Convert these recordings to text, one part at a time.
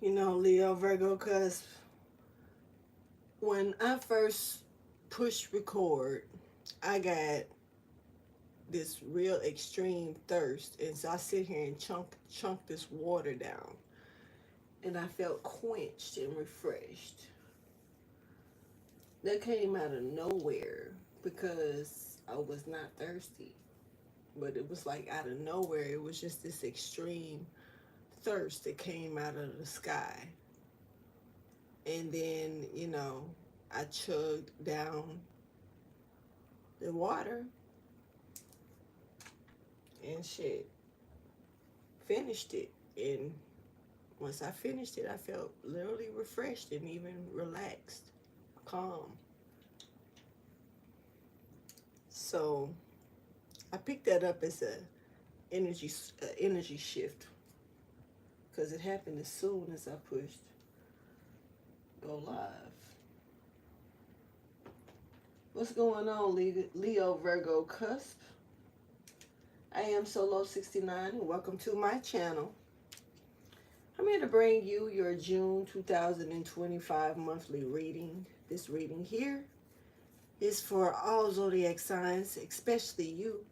You know, Leo, Virgo Cusp, when I first pushed record, I got this real extreme thirst. And so I sit here and chunk this water down. And I felt quenched and refreshed. That came out of nowhere because I was not thirsty. But it was like out of nowhere. It was just this extreme thirst that came out of the sky. And then, I chugged down the water and shit, finished it. And once I finished it, I felt literally refreshed and even relaxed, calm. So I picked that up as a energy shift because it happened as soon as I pushed go live. What's going on, Leo Virgo Cusp? I am Solo 69 and welcome to my channel. I'm here to bring you your June 2025 monthly reading. This reading here is for all zodiac signs, especially you.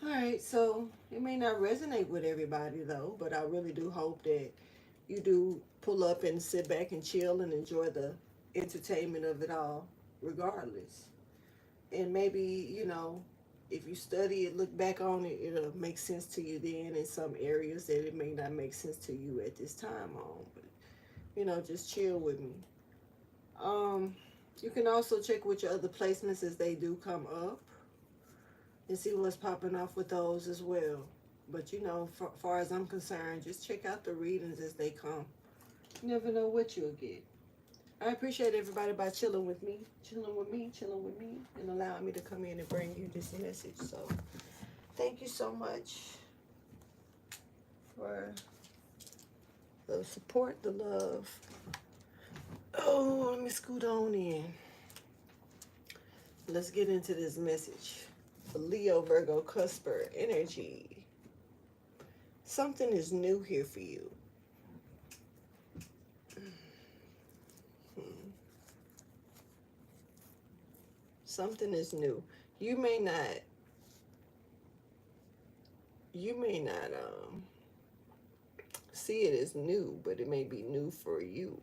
Alright, so it may not resonate with everybody though, but I really do hope that you do pull up and sit back and chill and enjoy the entertainment of it all, regardless. And maybe, if you study it, look back on it, it'll make sense to you then in some areas that it may not make sense to you at this time on. But, just chill with me. You can also check with your other placements as they do come up and see what's popping off with those as well. But, far as I'm concerned, just check out the readings as they come. You never know what you'll get. I appreciate everybody by chilling with me, and allowing me to come in and bring you this message. So, thank you so much for the support, the love. Oh, let me scoot on in. Let's get into this message. For Leo, Virgo, Cusper energy. Something is new here for you. Something is new. You may not see it as new, but it may be new for you.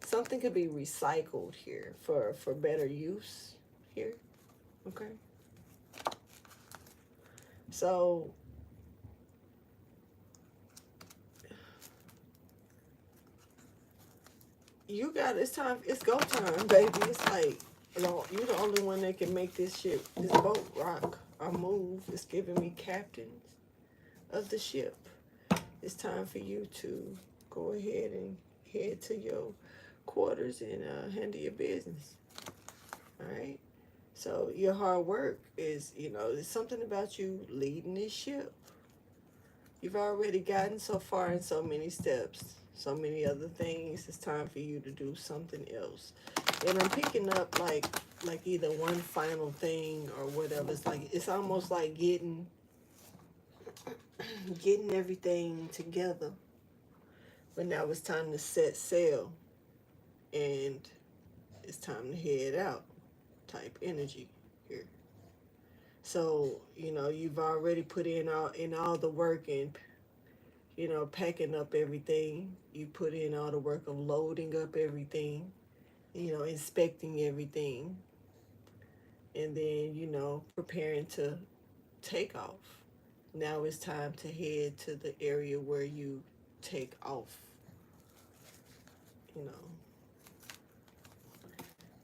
Something could be recycled here for better use here. Okay. So it's go time, baby. It's like, you're the only one that can make this boat rock or move. It's giving me captains of the ship. It's time for you to go ahead and head to your quarters and handle your business. All right. So your hard work is, there's something about you leading this ship. You've already gotten so far in so many steps, so many other things. It's time for you to do something else. And I'm picking up like either one final thing or whatever. It's almost like getting everything together. But now it's time to set sail. And it's time to head out type energy here. So, you've already put in all the work and, packing up everything. You put in all the work of loading up everything, inspecting everything. And then, preparing to take off. Now it's time to head to the area where you take off.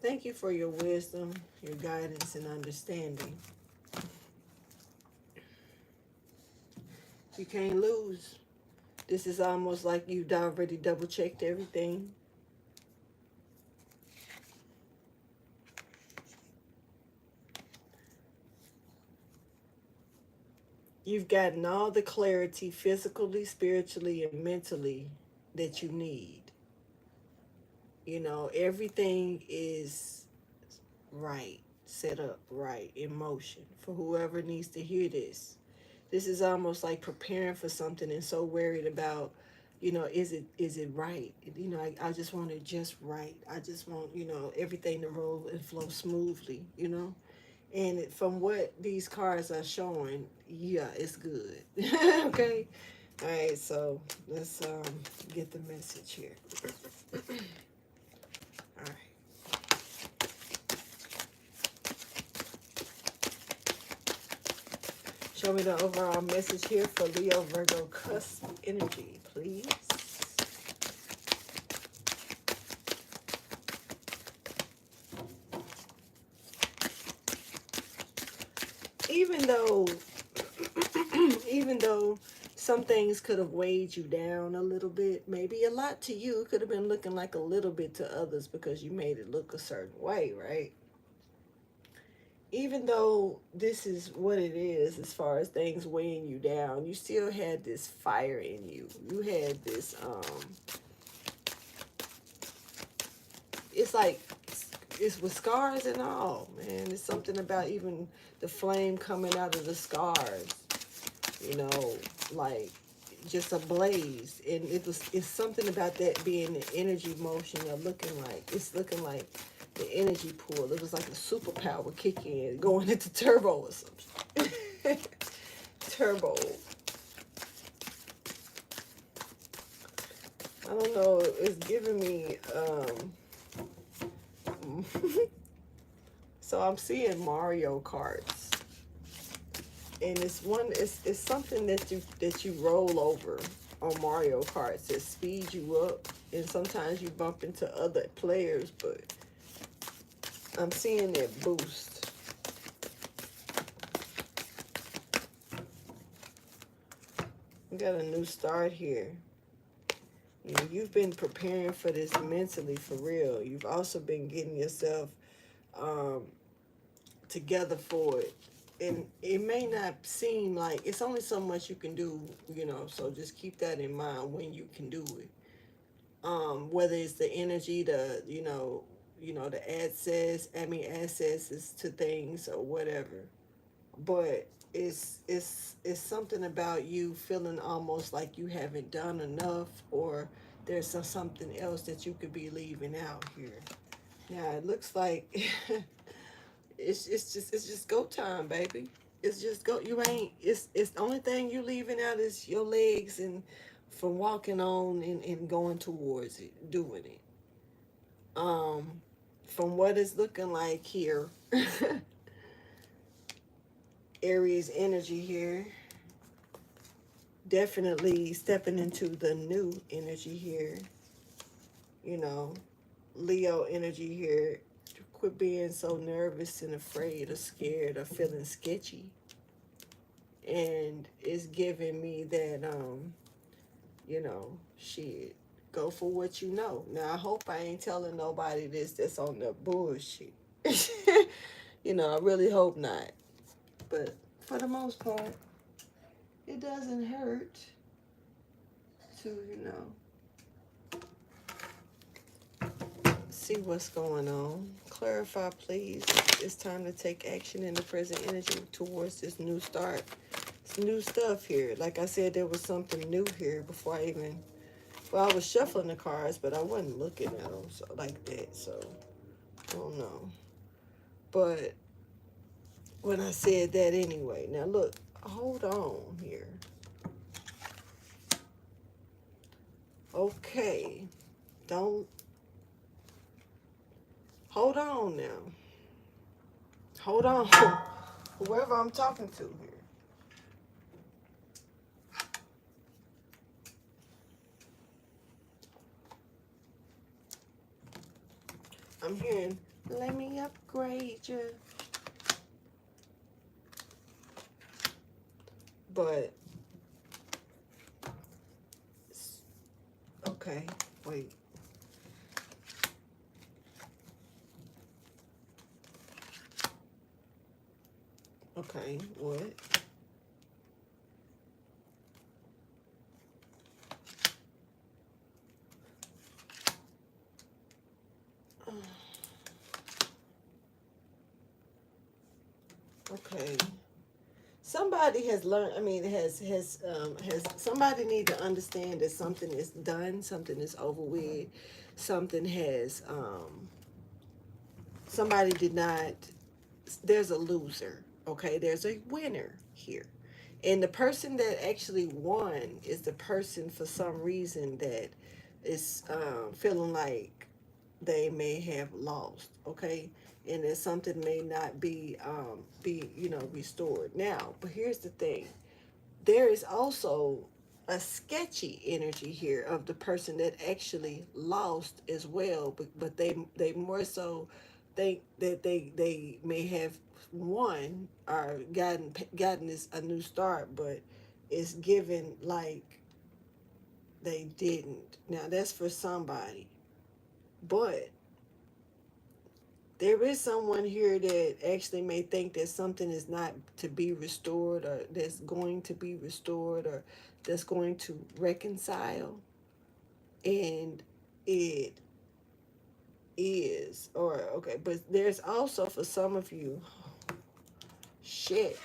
Thank you for your wisdom, your guidance, and understanding. You can't lose. This is almost like you've already double-checked everything. You've gotten all the clarity physically, spiritually, and mentally that you need. Everything is right, set up right, in motion for whoever needs to hear this. This is almost like preparing for something and so worried about, is it right? I just want it just right. I just want, everything to roll and flow smoothly. And from what these cards are showing, yeah, it's good. Okay. All right, so let's get the message here. All right. Show me the overall message here for Leo Virgo Cusp energy, please. Even though, even though some things could have weighed you down a little bit, maybe a lot to you, it could have been looking like a little bit to others because you made it look a certain way, right? Even though this is what it is as far as things weighing you down, you still had this fire in you. You had this, it's like, it's with scars and all, man. It's something about even the flame coming out of the scars, like just a blaze. And it's something about that being the energy motion of it's looking like the energy pool. It was like a superpower kick in, going into turbo or something. Turbo. I don't know. It's giving me. So I'm seeing Mario Karts, and it's something that you roll over on Mario Karts that speeds you up, and sometimes you bump into other players, but I'm seeing that boost. We got a new start here. You've been preparing for this mentally, for real. You've also been getting yourself together for it. And it may not seem like it's only so much you can do, so just keep that in mind when you can do it. Whether it's the energy, the access to things or whatever. But it's something about you feeling almost like you haven't done enough, or there's something else that you could be leaving out here. Now it looks like it's just go time, baby. It's just go. You ain't. It's the only thing you leaving out is your legs and from walking on and going towards it, doing it. From what it's looking like here, Aries energy here. Definitely stepping into the new energy here. Leo energy here. Quit being so nervous and afraid or scared or feeling sketchy. And it's giving me that, shit, go for what you know. Now, I hope I ain't telling nobody this that's on the bullshit. I really hope not. But for the most part, it doesn't hurt to, see what's going on. Clarify, please. It's time to take action in the present energy towards this new start. It's new stuff here. Like I said, there was something new here before I was shuffling the cards, but I wasn't looking at them like that, so I don't know. But when I said that anyway, now look, hold on here. Okay, don't, hold on now. Hold on, whoever I'm talking to here. I'm hearing, let me upgrade you. But, okay, wait. Okay, what? Okay. somebody has learned. I mean, has somebody need to understand that something is done, something is over with, something has somebody did not. There's a loser. Okay, there's a winner here. And the person that actually won is the person for some reason that is feeling like they may have lost. Okay, and that something may not be restored now. But here's the thing: there is also a sketchy energy here of the person that actually lost as well, but they more so think that they may have won or gotten this a new start, but it's given like they didn't. Now that's for somebody, but there is someone here that actually may think that something is not to be restored, or that's going to be restored, or that's going to reconcile, and it is. Or okay, but there's also for some of you, shit.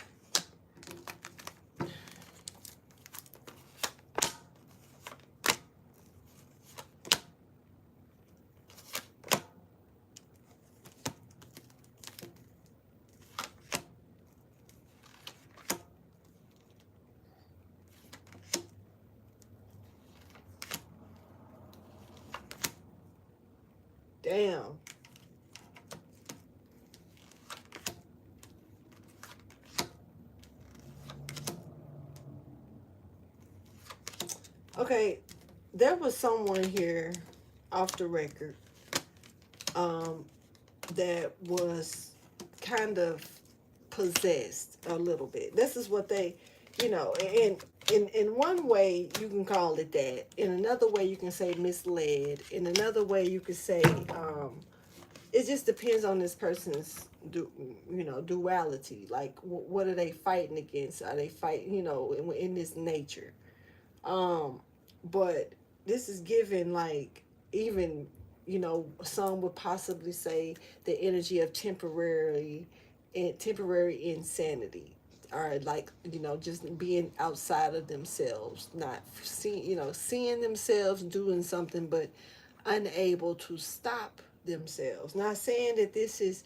Damn. Okay, there was someone here off the record um that was kind of possessed a little bit. This is what they, in one way you can call it that. In another way you can say misled. In another way you could say it just depends on this person's duality. Like what are they fighting against? Are they fighting in this nature? But this is given like even some would possibly say the energy of temporary insanity, or like just being outside of themselves, not seeing themselves doing something but unable to stop themselves. Not saying that this is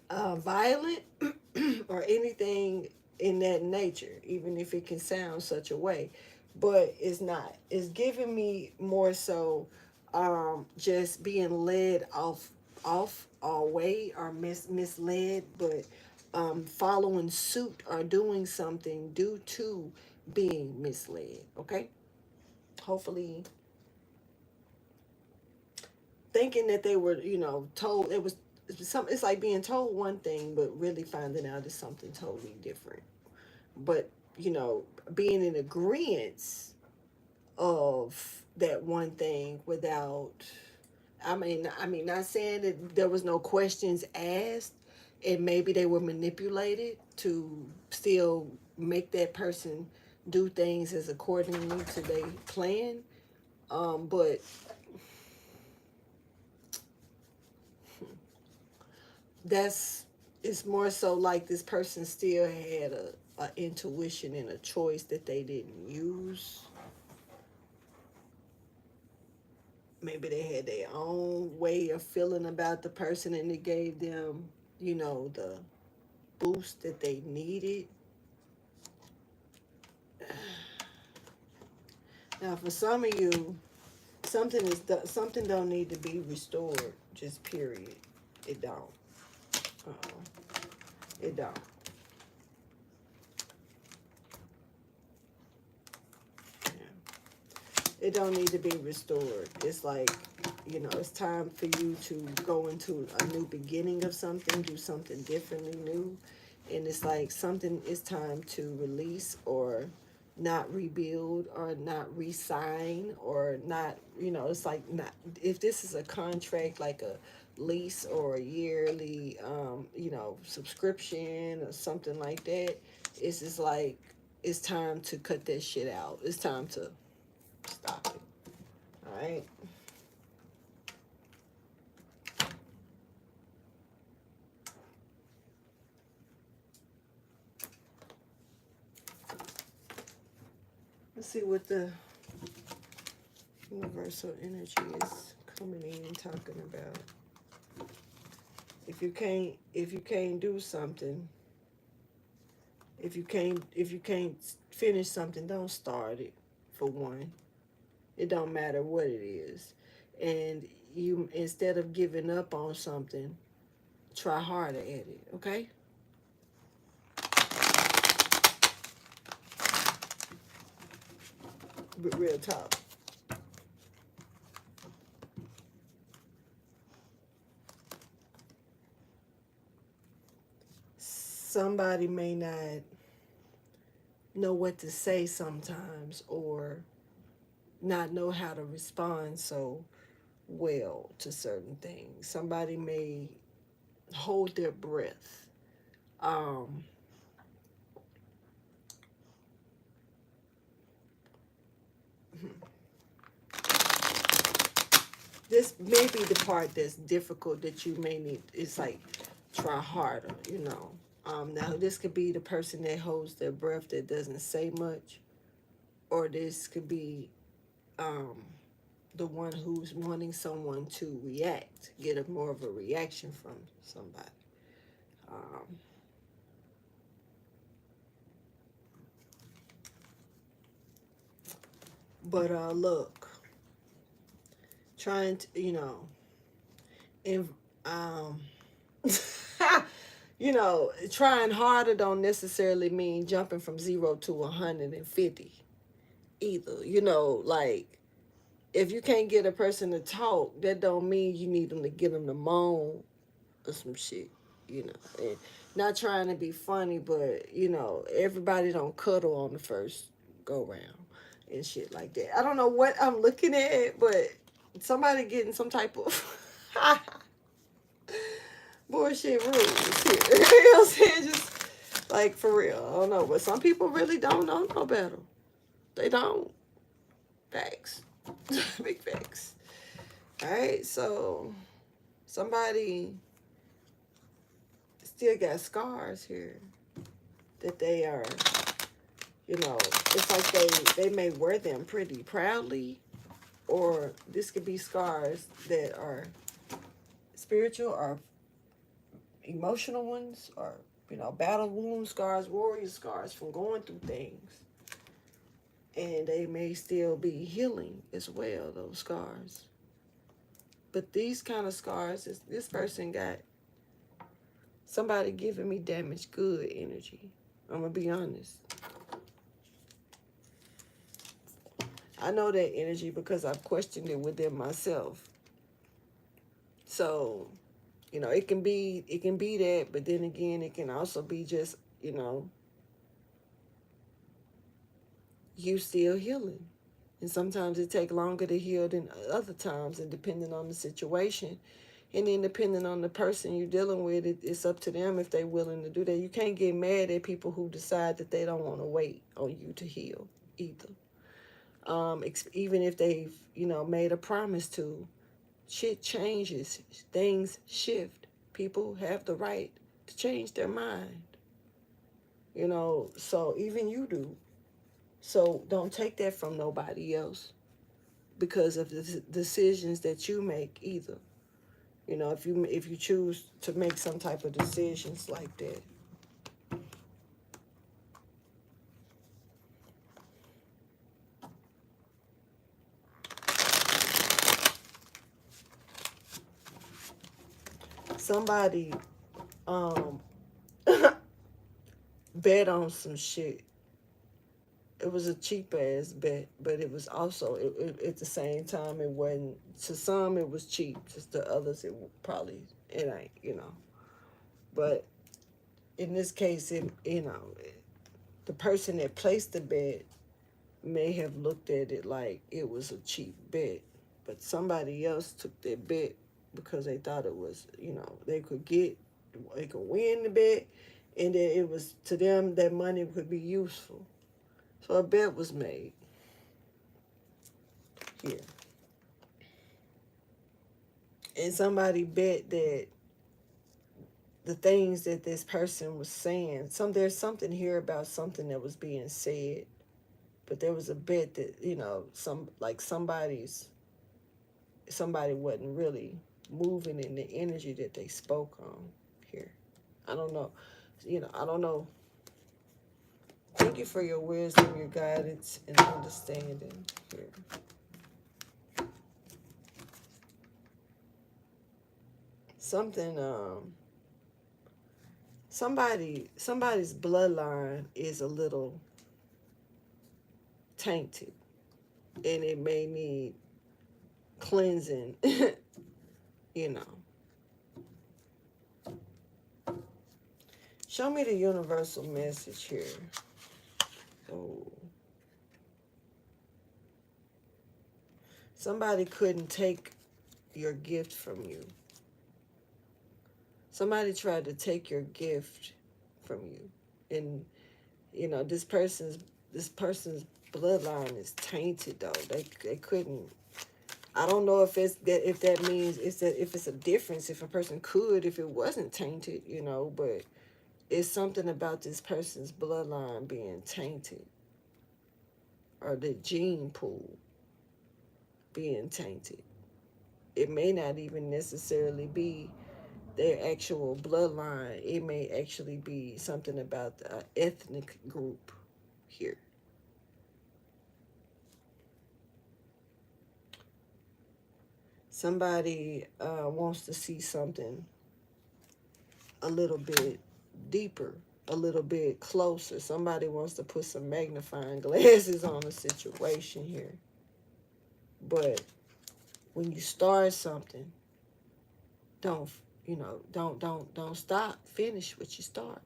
violent or anything in that nature, even if it can sound such a way, but it's not. It's giving me more so just being led off our way, or misled, but following suit or doing something due to being misled. Okay, hopefully thinking that they were told it was some. It's like being told one thing but really finding out it's something totally different. But being in agreement of that one thing without, I mean not saying that there was no questions asked, and maybe they were manipulated to still make that person do things as accordingly to their plan, but that's it's more so like this person still had a intuition and a choice that they didn't use. Maybe they had their own way of feeling about the person, and it gave them the boost that they needed. Now for some of you, something don't need to be restored, just period. It don't. It don't. It don't need to be restored. It's like, it's time for you to go into a new beginning of something, do something differently new. And it's like something is time to release, or not rebuild, or not re-sign, or not, it's like not, if this is a contract, like a lease or a yearly, subscription or something like that, it's just like, it's time to cut that shit out. It's time to stop it. All right. Let's see what the universal energy is coming in and talking about. If you can't do something, if you can't finish something, don't start it. For one, it don't matter what it is, and you, instead of giving up on something, try harder at it. Okay. But real talk. Somebody may not know what to say sometimes, or not know how to respond so well to certain things. Somebody may hold their breath. Um, this may be the part that's difficult that you may need. It's like, try harder, you know. Now, this could be the person that holds their breath that doesn't say much, or this could be um, the one who's wanting someone to react, get a more of a reaction from somebody. Um, but look, trying to, and you know, trying harder don't necessarily mean jumping from 0 to 150 either. You know, like, if you can't get a person to talk, that don't mean you need them to get them to moan or some shit. You know, and not trying to be funny, but everybody don't cuddle on the first go round and shit like that. I don't know what I'm looking at, but somebody getting some type of bullshit rules here. You know what I'm saying? Just like, for real. I don't know. But some people really don't know no better. They don't. Facts. Big facts. Alright, so somebody still got scars here that they are, it's like they may wear them pretty proudly, or this could be scars that are spiritual or emotional ones, or battle wound scars, warrior scars from going through things, and they may still be healing as well, those scars. But these kind of scars, this person got somebody giving me damaged good energy. I'm gonna be honest. I know that energy because I've questioned it within myself. So it can be that, but then again, it can also be just, you still healing. And sometimes it takes longer to heal than other times, and depending on the situation, and then depending on the person you're dealing with, it's up to them if they're willing to do that. You can't get mad at people who decide that they don't want to wait on you to heal either. Even if they've, made a promise to. Shit changes, things shift. People have the right to change their mind. So even you do. So don't take that from nobody else because of the decisions that you make either. If you choose to make some type of decisions like that. Somebody bet on some shit. It was a cheap ass bet, but it was also at the same time, it wasn't. To some it was cheap, just to others it ain't. But in this case, the person that placed the bet may have looked at it like it was a cheap bet, but somebody else took that bet because they thought it was, they could win the bet, and that it was, to them, that money could be useful. So a bet was made here. And somebody bet that the things that this person was saying, there's something here about something that was being said But there was a bit that, you know, somebody wasn't really moving in the energy that they spoke on here. I don't know. You know, I don't know. Thank you for your wisdom, your guidance, and understanding here. Something, somebody's bloodline is a little tainted, and it may need cleansing, you know. Show me the universal message here. Oh. Somebody couldn't take your gift from you. Somebody tried to take your gift from you. And you know, this person's bloodline is tainted though. They couldn't. I don't know if that means if it's a difference, if a person could, if it wasn't tainted, you know, but it's something about this person's bloodline being tainted, or the gene pool being tainted. It may not even necessarily be their actual bloodline. It may actually be something about the ethnic group here. Somebody wants to see something a little bit deeper, a little bit closer. Somebody wants to put some magnifying glasses on the situation here. But when you start something, don't stop. Finish what you start.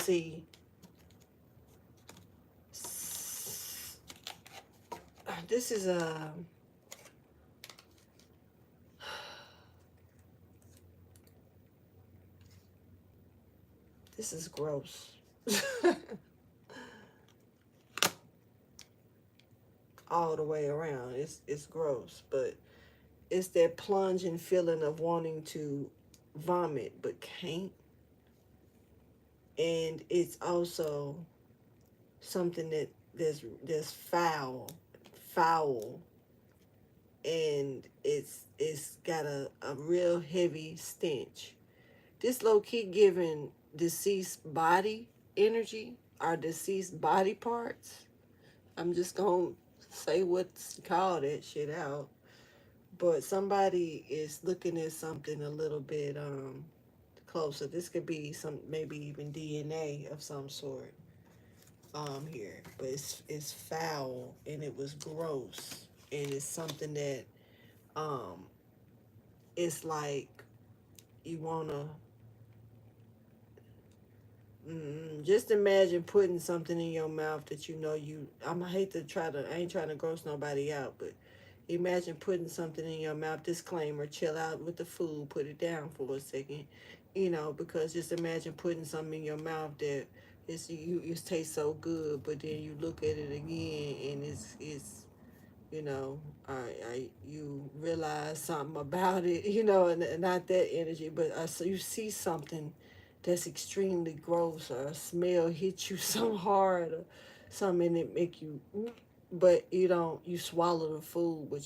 See, this is a this is gross. All the way around. It's gross, but it's that plunging feeling of wanting to vomit but can't. And it's also something that's foul, and it's got a real heavy stench. This low key giving deceased body energy, or deceased body parts. I'm just gonna say what's called that shit out. But somebody is looking at something a little bit closer. This could be maybe even DNA of some sort here. But it's foul, and it was gross, and it's something that it's like you wanna just imagine putting something in your mouth that you know I ain't trying to gross nobody out, but imagine putting something in your mouth. Disclaimer, chill out with the food, put it down for a second, you know, because just imagine putting something in your mouth that it tastes so good, but then you look at it again and it's you know, you realize something about it, you know, and not that energy, but so you see something that's extremely gross, or a smell hit you so hard, or something that make you, but you swallow the food, but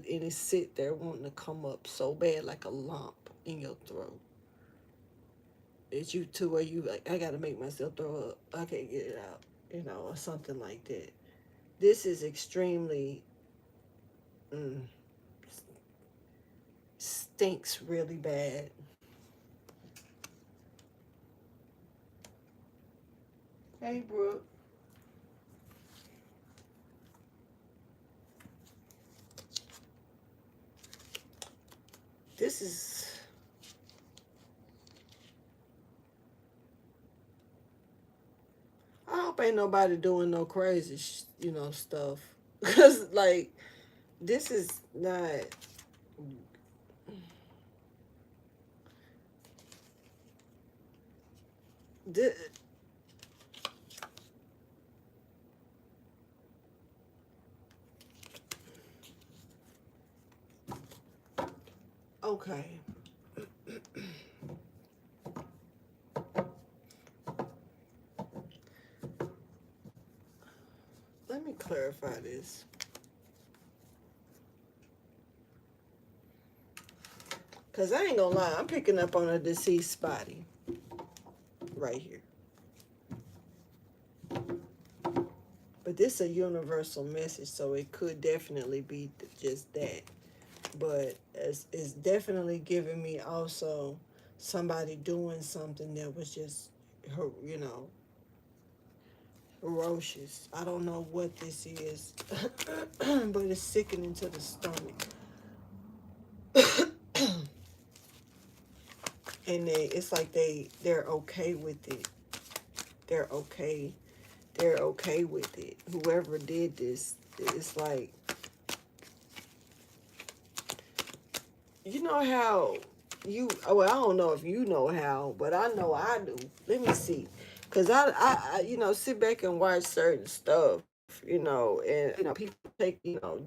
and it sit there wanting to come up so bad like a lump in your throat. It's you to where you like, I gotta make myself throw up. I can't get it out, you know, or something like that. This is extremely stinks really bad. Hey, Brooke. This is... I hope ain't nobody doing no crazy, stuff. Because, like, this is not... This, Okay. Let me clarify this. Because I ain't gonna lie, I'm picking up on a deceased body right here. But this is a universal message, so it could definitely be just that. But it's definitely giving me also somebody doing something that was just, you know, ferocious. I don't know what this is, but it's sickening to the stomach. And it's like they're okay with it. They're okay. They're okay with it. Whoever did this, it's like, you know how well, I don't know if you know how, but I know I do. Let me see. Because I, you know, sit back and watch certain stuff, you know, and, you know, people take, you know,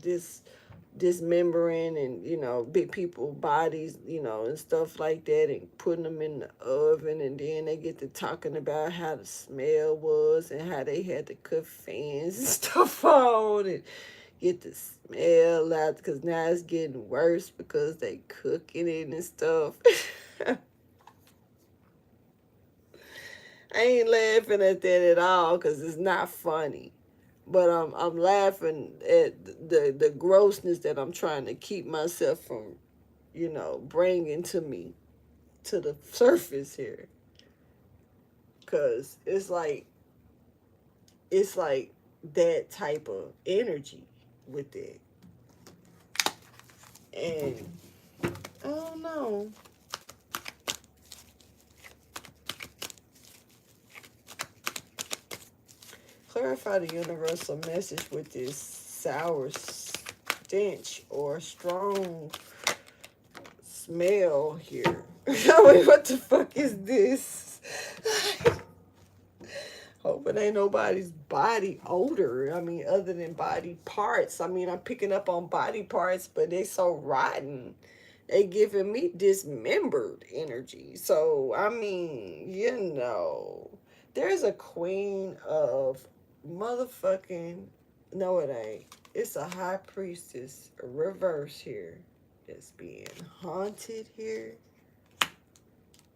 dismembering and, you know, big people bodies, you know, and stuff like that, and putting them in the oven, and then they get to talking about how the smell was and how they had to cut fans and stuff on, and get the smell out, because now it's getting worse because they cooking it and stuff. I ain't laughing at that at all because it's not funny. But I'm laughing at the grossness that I'm trying to keep myself from, you know, bringing to me to the surface here. Cause it's like that type of energy with it. And I don't know. Clarify the universal message with this sour stench or strong smell here. Wait, what the fuck is this? Hope it ain't nobody's body odor. I mean, other than body parts. I mean, I'm picking up on body parts, but they so rotten. They giving me dismembered energy. So, I mean, you know, there's a queen of motherfucking, no it ain't. It's a high priestess, a reverse here, that's being haunted here.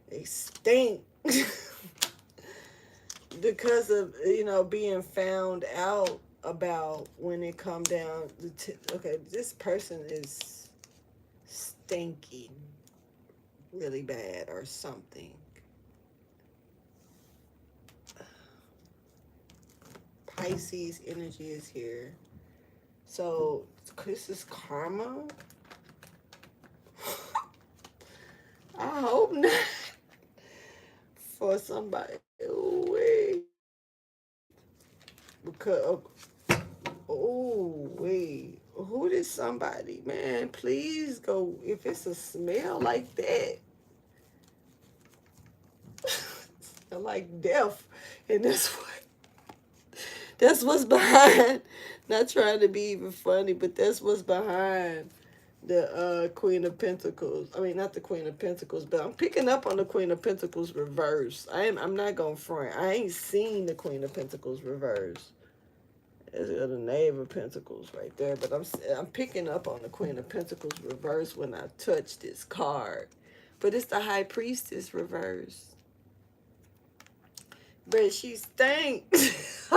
They stink. Because of, you know, being found out about when it come down okay, this person is stinking really bad or something. Pisces energy is here. So this is karma. I hope not for somebody. Wait. Because, oh, wait. Who did somebody, man? Please go. If it's a smell like that, like death. And that's what's behind. Not trying to be even funny, but that's what's behind the Queen of Pentacles. I mean, not the Queen of Pentacles, but I'm picking up on the Queen of Pentacles reverse. I'm not gonna front. I ain't seen the Queen of Pentacles reverse. There's the Knave of Pentacles right there, but I'm picking up on the Queen of Pentacles reverse when I touch this card. But it's the High Priestess reverse. But she stinks.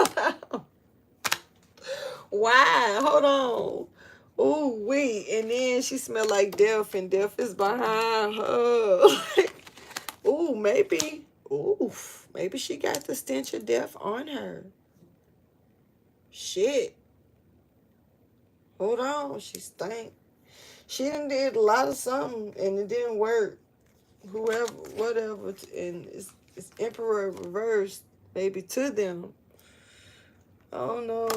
Why? Hold on. Ooh, wait. And then she smelled like death, and death is behind her. Ooh, maybe. Oof. Maybe she got the stench of death on her. Shit. Hold on. She stank. She done did a lot of something, and it didn't work. Whoever, whatever. And it's Emperor reversed, maybe to them. I don't know.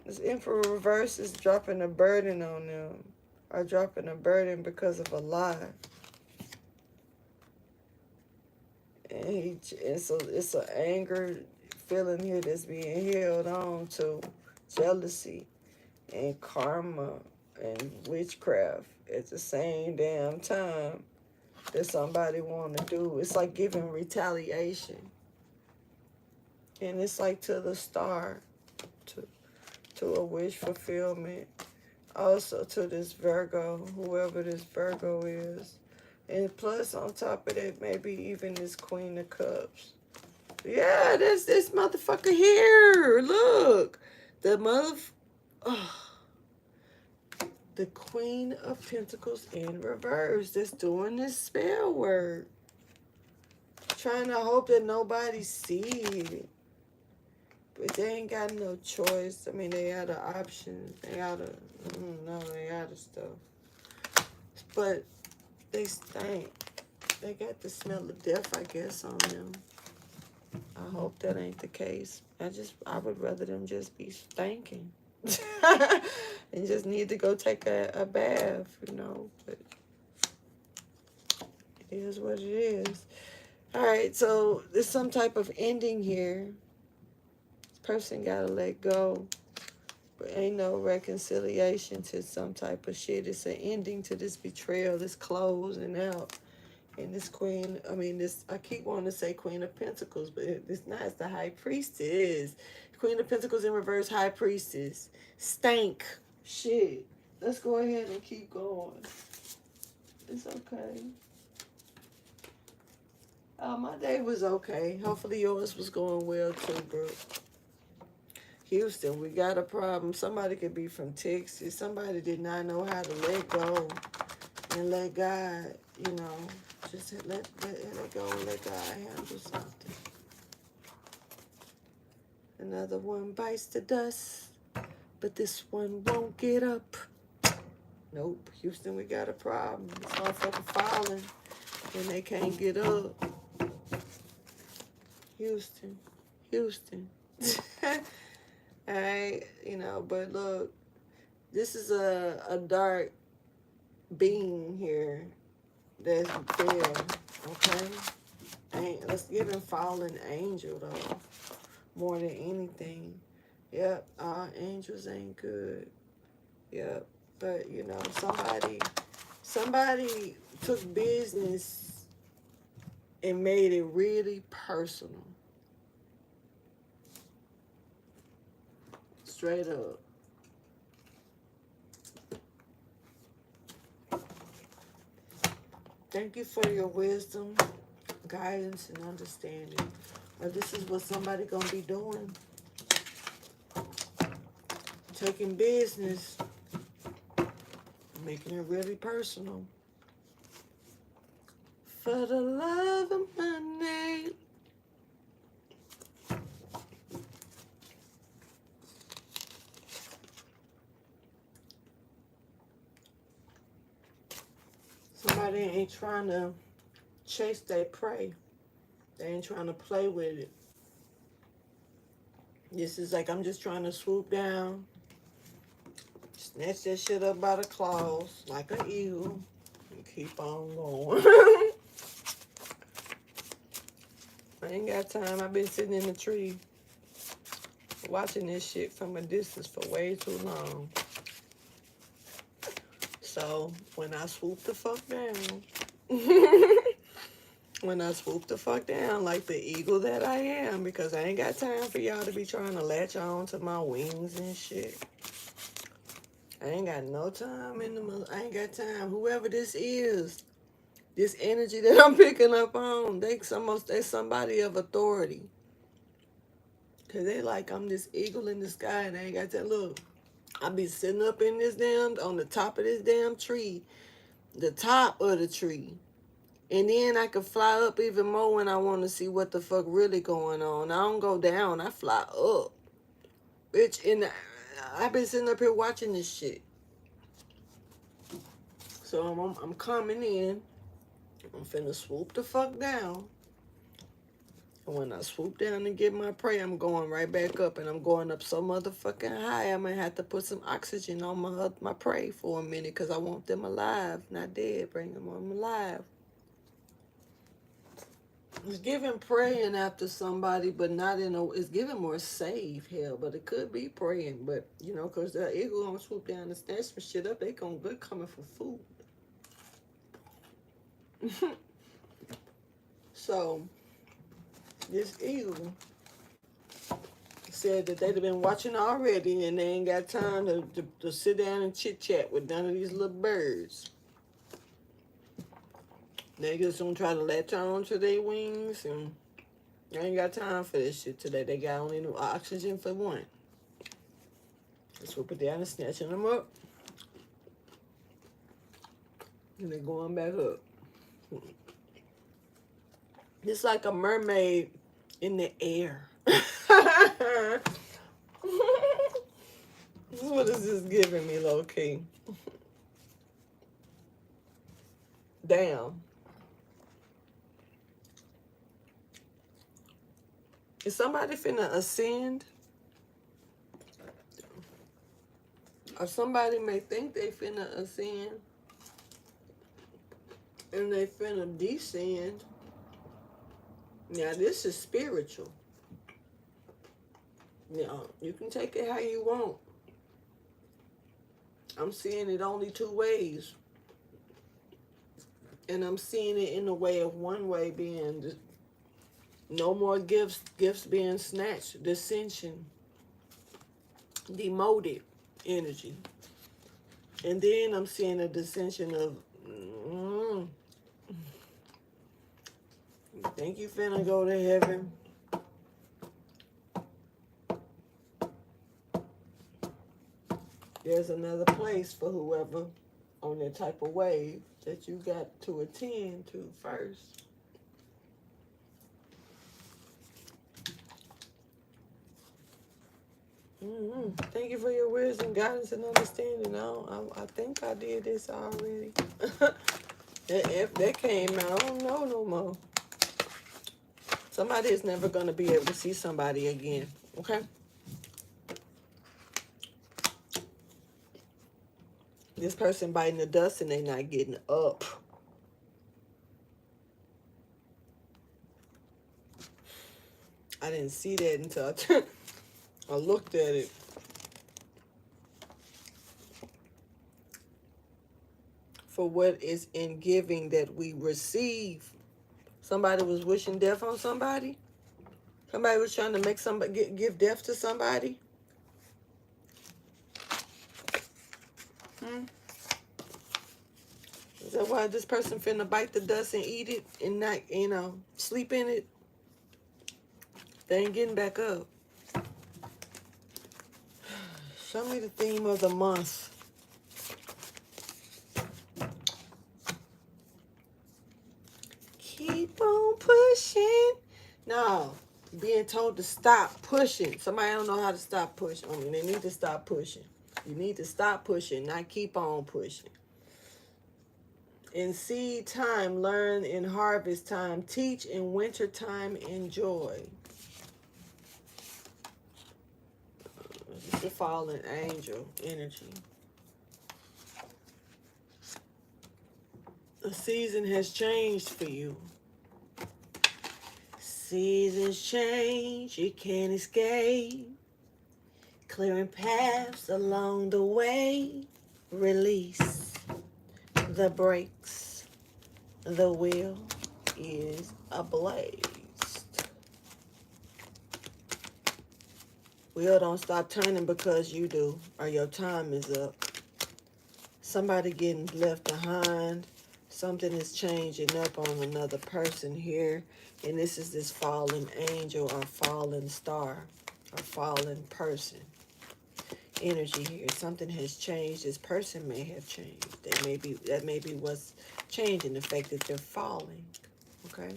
This Emperor reverse is dropping a burden on them. Or dropping a burden because of a lie. And it's an anger feeling here that's being held on to. Jealousy and karma. and witchcraft at the same damn time that somebody want to do. It's like giving retaliation. And it's like to the star, to a wish fulfillment. Also to this Virgo, whoever this Virgo is. And plus on top of that, maybe even this Queen of Cups. Yeah, there's this motherfucker here. Look. The the Queen of Pentacles in reverse that's doing this spell work. Trying to hope that nobody sees it. But they ain't got no choice. I mean, they out of options. They out of, they out of stuff. But they stink. They got the smell of death, I guess, on them. I hope that ain't the case. I would rather them just be stinking. And just need to go take a bath, you know. But it is what it is. All right, so there's some type of ending here. This person gotta let go. But ain't no reconciliation to some type of shit. It's an ending to this betrayal, this closing out. And this queen, I keep wanting to say Queen of Pentacles, but it's not. It's the High Priestess. Queen of Pentacles in reverse, High Priestess. Stank. Shit. Let's go ahead and keep going. It's okay. My day was okay. Hopefully yours was going well too, bro. Houston, we got a problem. Somebody could be from Texas. Somebody did not know how to let go and let God, you know, just let go and let God handle something. Another one bites the dust, but this one won't get up. Nope. Houston, we got a problem. This motherfucker falling and they can't get up. Houston. Alright, you know, but look, this is a dark being here that's there, okay? Let's give him fallen angel, though, more than anything. Yep, our angels ain't good. Yep, but, you know, somebody took business and made it really personal. Straight up. Thank you for your wisdom, guidance, and understanding. But this is what somebody gonna be doing. Taking business, making it really personal. For the love of money. Somebody ain't trying to chase their prey. They ain't trying to play with it. This is like, I'm just trying to swoop down, snatch that shit up by the claws like an eagle, and keep on going. I ain't got time. I've been sitting in the tree watching this shit from a distance for way too long. So when I swoop the fuck down, like the eagle that I am, because I ain't got time for y'all to be trying to latch on to my wings and shit. I ain't got no time I ain't got time. Whoever this is, this energy that I'm picking up on, they somebody of authority. Cause they like, I'm this eagle in the sky and I ain't got that. Look, I be sitting up in this on the top of this damn tree, the top of the tree. And then I can fly up even more when I want to see what the fuck really going on. I don't go down, I fly up. Bitch, and I've been sitting up here watching this shit. So I'm coming in. I'm finna swoop the fuck down. And when I swoop down and get my prey, I'm going right back up. And I'm going up so motherfucking high, I'm going to have to put some oxygen on my prey for a minute. Because I want them alive, not dead. Bring them on alive. It's giving praying after somebody, but not in a. It's giving more save hell, but it could be praying. But you know, cause the eagle gonna swoop down and snatch some shit up. They coming for food. So this eagle said that they'd have been watching already, and they ain't got time to sit down and chit chat with none of these little birds. They just gonna try to latch on to their wings, and they ain't got time for this shit today. They got only no oxygen for one. Swoop it down and snatching them up. And they're going back up. It's like a mermaid in the air. What is this giving me, low key? Damn. Is somebody finna ascend? Or somebody may think they finna ascend and they finna descend. Now this is spiritual. Now you can take it how you want. I'm seeing it only two ways. And I'm seeing it in the way of one way being no more gifts being snatched, dissension, demoted energy. And then I'm seeing a dissension of think you finna go to heaven? There's another place for whoever on that type of wave that you got to attend to first. Thank you for your wisdom, guidance, and understanding. I think I did this already. If that came out, I don't know no more. Somebody is never going to be able to see somebody again, okay? This person biting the dust and they not getting up. I didn't see that until I looked at it. For what is in giving that we receive. Somebody was wishing death on somebody. Somebody was trying to make somebody give death to somebody. Is that why this person finna bite the dust and eat it and not, sleep in it? They ain't getting back up. Show me the theme of the month. Keep on pushing. No, being told to stop pushing. Somebody don't know how to stop pushing. I mean, they need to stop pushing. You need to stop pushing, not keep on pushing. In seed time, learn. In harvest time, teach. In winter time, enjoy. It's the fallen angel energy. The season has changed for you. Seasons change, you can't escape. Clearing paths along the way. Release the brakes. The wheel is ablaze. Wheel don't stop turning because you do, or your time is up. Somebody getting left behind. Something is changing up on another person here. And this is this fallen angel or fallen star or fallen person energy here. Something has changed. This person may have changed. That may be what's changing, the fact that they're falling. Okay?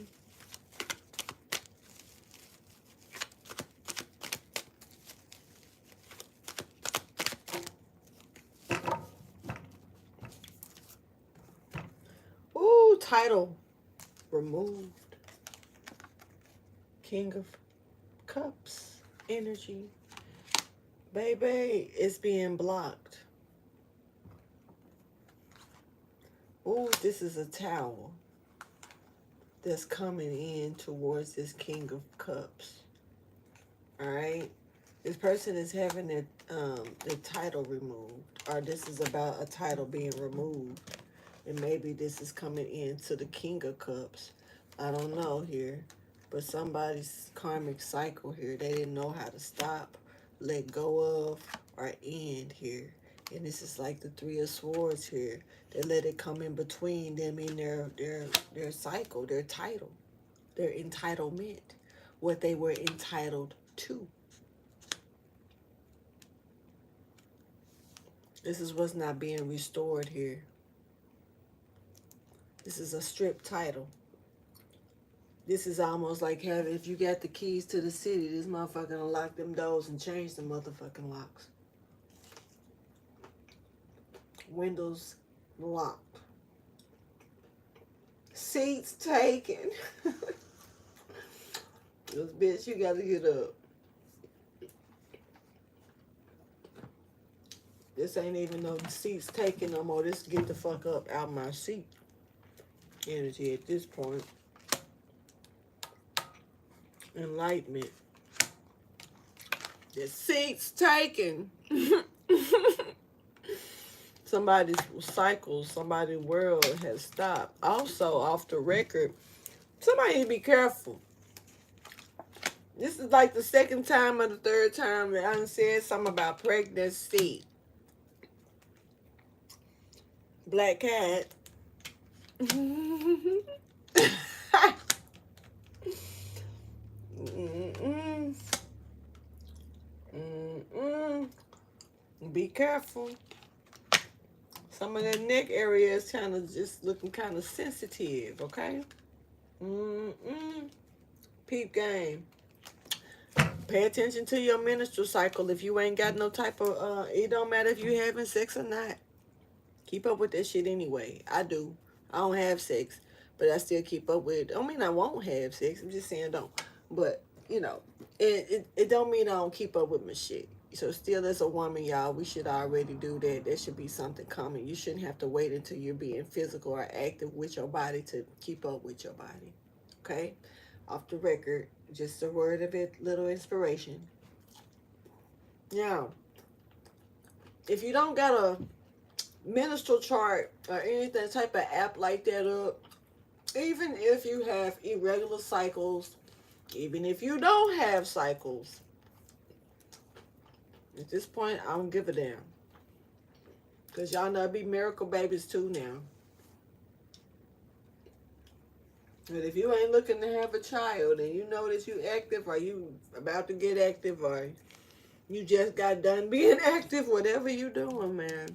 Ooh, title removed. King of Cups energy. Baby, it's being blocked. Ooh, this is a towel. that's coming in towards this King of Cups. All right. This person is having the title removed, or this is about a title being removed, and maybe this is coming into the King of Cups. I don't know here, but somebody's karmic cycle here, they didn't know how to stop, let go of, or end here. And this is like the Three of Swords here. They let it come in between them in their cycle, their title, their entitlement, what they were entitled to. This is what's not being restored here. This is a stripped title. This is almost like having, if you got the keys to the city, this motherfucker gonna lock them doors and change the motherfucking locks. Windows locked. Seats taken. This bitch, you gotta get up. This ain't even no seats taken no more. This get the fuck up out my seat energy at this point. Enlightenment. The seats taken. Somebody's cycle, somebody's world has stopped. Also, off the record, somebody need to be careful. This is like the second time or the third time that I said something about pregnancy. Black cat. Be careful. Some of that neck area is kind of just looking kind of sensitive, okay? Peep game. Pay attention to your menstrual cycle. If you ain't got no type of, it don't matter if you having sex or not. Keep up with that shit anyway. I do. I don't have sex, but I still keep up with it. Don't mean I won't have sex. I'm just saying don't. But, you know, it don't mean I don't keep up with my shit. So still as a woman, y'all, we should already do that. There should be something coming. You shouldn't have to wait until you're being physical or active with your body to keep up with your body. Okay? Off the record, just a word of it, little inspiration. Now, if you don't got a menstrual chart or anything type of app like that up, even if you have irregular cycles, even if you don't have cycles, at this point, I don't give a damn. Because y'all know it be miracle babies too now. But if you ain't looking to have a child and you know that you active or you about to get active or you just got done being active, whatever you doing, man,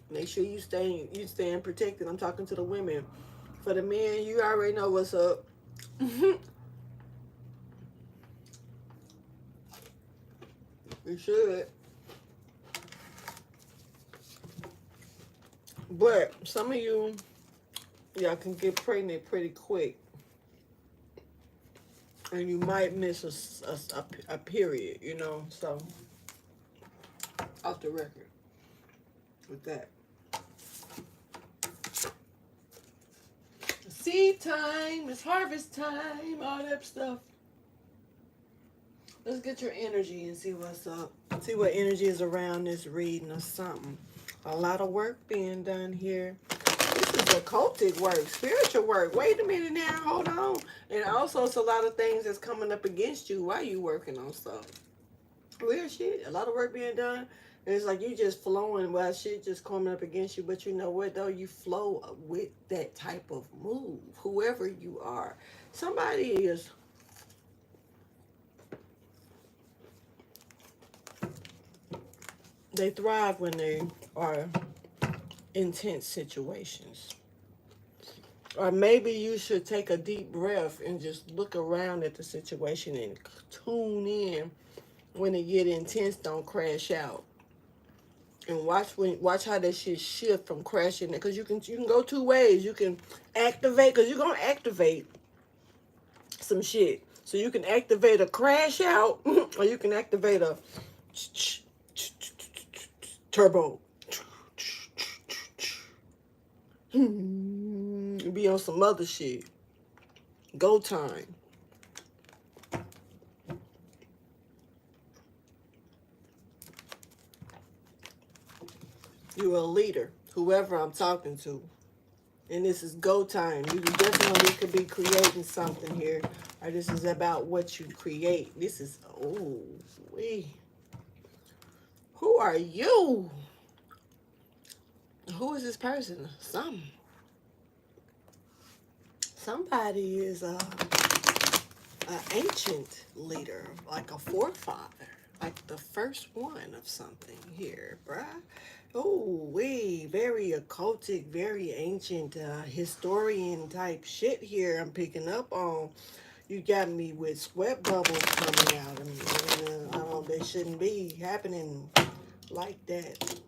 make sure you staying protected. I'm talking to the women. For the men, you already know what's up. You should. But some of you, y'all can get pregnant pretty quick. And you might miss a period, you know. So, off the record with that. Seed time, it's harvest time, all that stuff. Let's get your energy and see what's up. See what energy is around this reading or something. A lot of work being done here. This is occultic work, spiritual work. Wait a minute now, hold on. And also, it's a lot of things that's coming up against you while you working on stuff. Real shit, a lot of work being done. And it's like you just flowing while shit just coming up against you. But you know what, though? You flow with that type of move, whoever you are. Somebody is... They thrive when they are intense situations. Or maybe you should take a deep breath and just look around at the situation and tune in when it get intense. Don't crash out. And watch how that shit shift from crashing. Because you can go two ways. You can activate, because you're gonna activate some shit. So you can activate a crash out, or you can activate a turbo. And You be on some other shit. Go time. You're a leader, whoever I'm talking to. And this is go time. You definitely could be creating something here. Or this is about what you create. This is, oh, wee. Who are you? Who is this person? Somebody is an ancient leader, like a forefather, like the first one of something here, bruh. Oh, very occultic, very ancient, historian type shit here I'm picking up on. You got me with sweat bubbles coming out of me. They shouldn't be happening like that.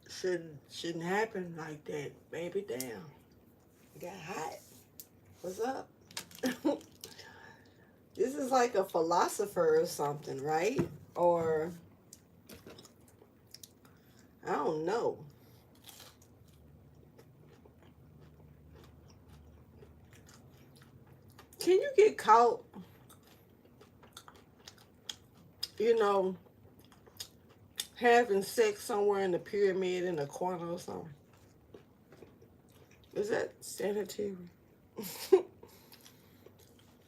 Shouldn't happen like that, baby. Damn, it got hot. What's up? This is like a philosopher or something, right? Or I don't know. Can you get caught, you know, having sex somewhere in the pyramid in a corner or something? Is that sanitary?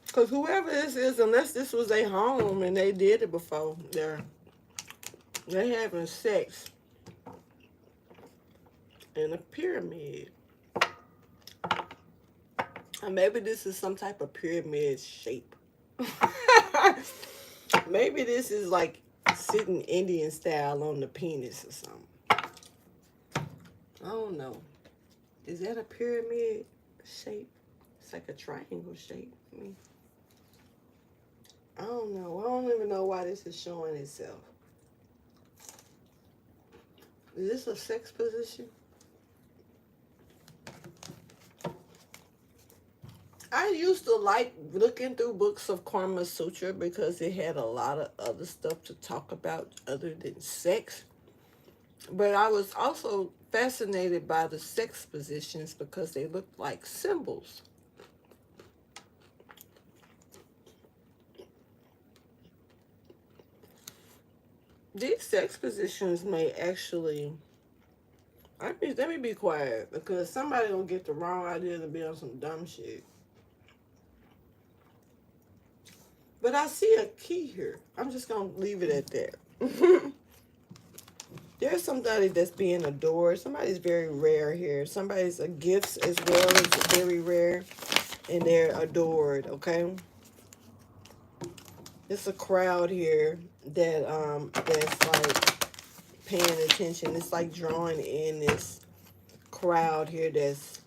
Because whoever this is, unless this was their home and they did it before, they're having sex in a pyramid. And maybe this is some type of pyramid shape. Maybe this is like sitting Indian style on the penis or something. I don't know. Is that a pyramid shape? It's like a triangle shape. I don't know. I don't even know why this is showing itself. Is this a sex position? I used to like looking through books of Karma Sutra because it had a lot of other stuff to talk about other than sex. But I was also fascinated by the sex positions because they looked like symbols. These sex positions may actually... Let me be quiet because somebody will get the wrong idea to be on some dumb shit. But I see a key here. I'm just going to leave it at that. There's somebody that's being adored. Somebody's very rare here. Somebody's a gift as well is very rare. And they're adored, okay? It's a crowd here that's like paying attention. It's like drawing in this crowd here that's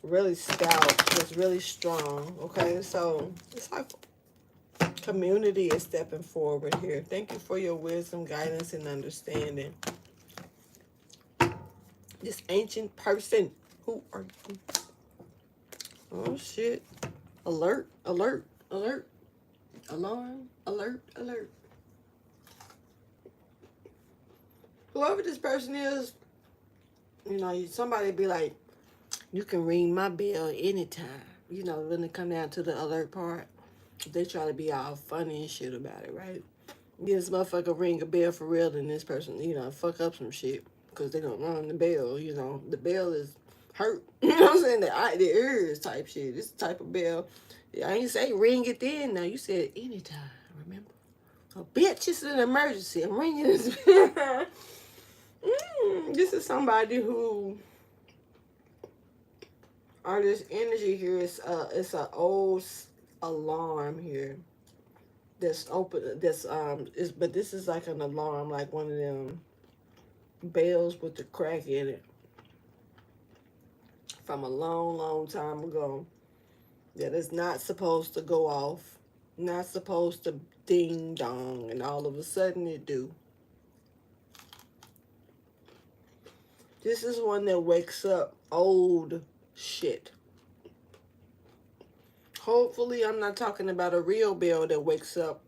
really stout, that's really strong, okay? So it's like community is stepping forward here. Thank you for your wisdom, guidance, and understanding. This ancient person, who are you? Oh shit. Alert, alert, alert. Alarm, alert, alert. Whoever this person is, you know, somebody be like, you can ring my bell anytime. You know, when they come down to the alert part, they try to be all funny and shit about it, right? This motherfucker ring a bell for real, and this person, you know, fuck up some shit because they don't run the bell. You know, the bell is hurt. You know what I'm saying? The ears type shit. This type of bell. I ain't say ring it then. Now you said anytime. Remember? Oh, bitch, it's an emergency. I'm ringing this. This is somebody who, or this energy here is it's an old alarm here that's open. But this is like an alarm, like one of them bells with the crack in it from a long time ago that is not supposed to go off, not supposed to ding dong, and all of a sudden it do. This is one that wakes up old shit. Hopefully I'm not talking about a real bell that wakes up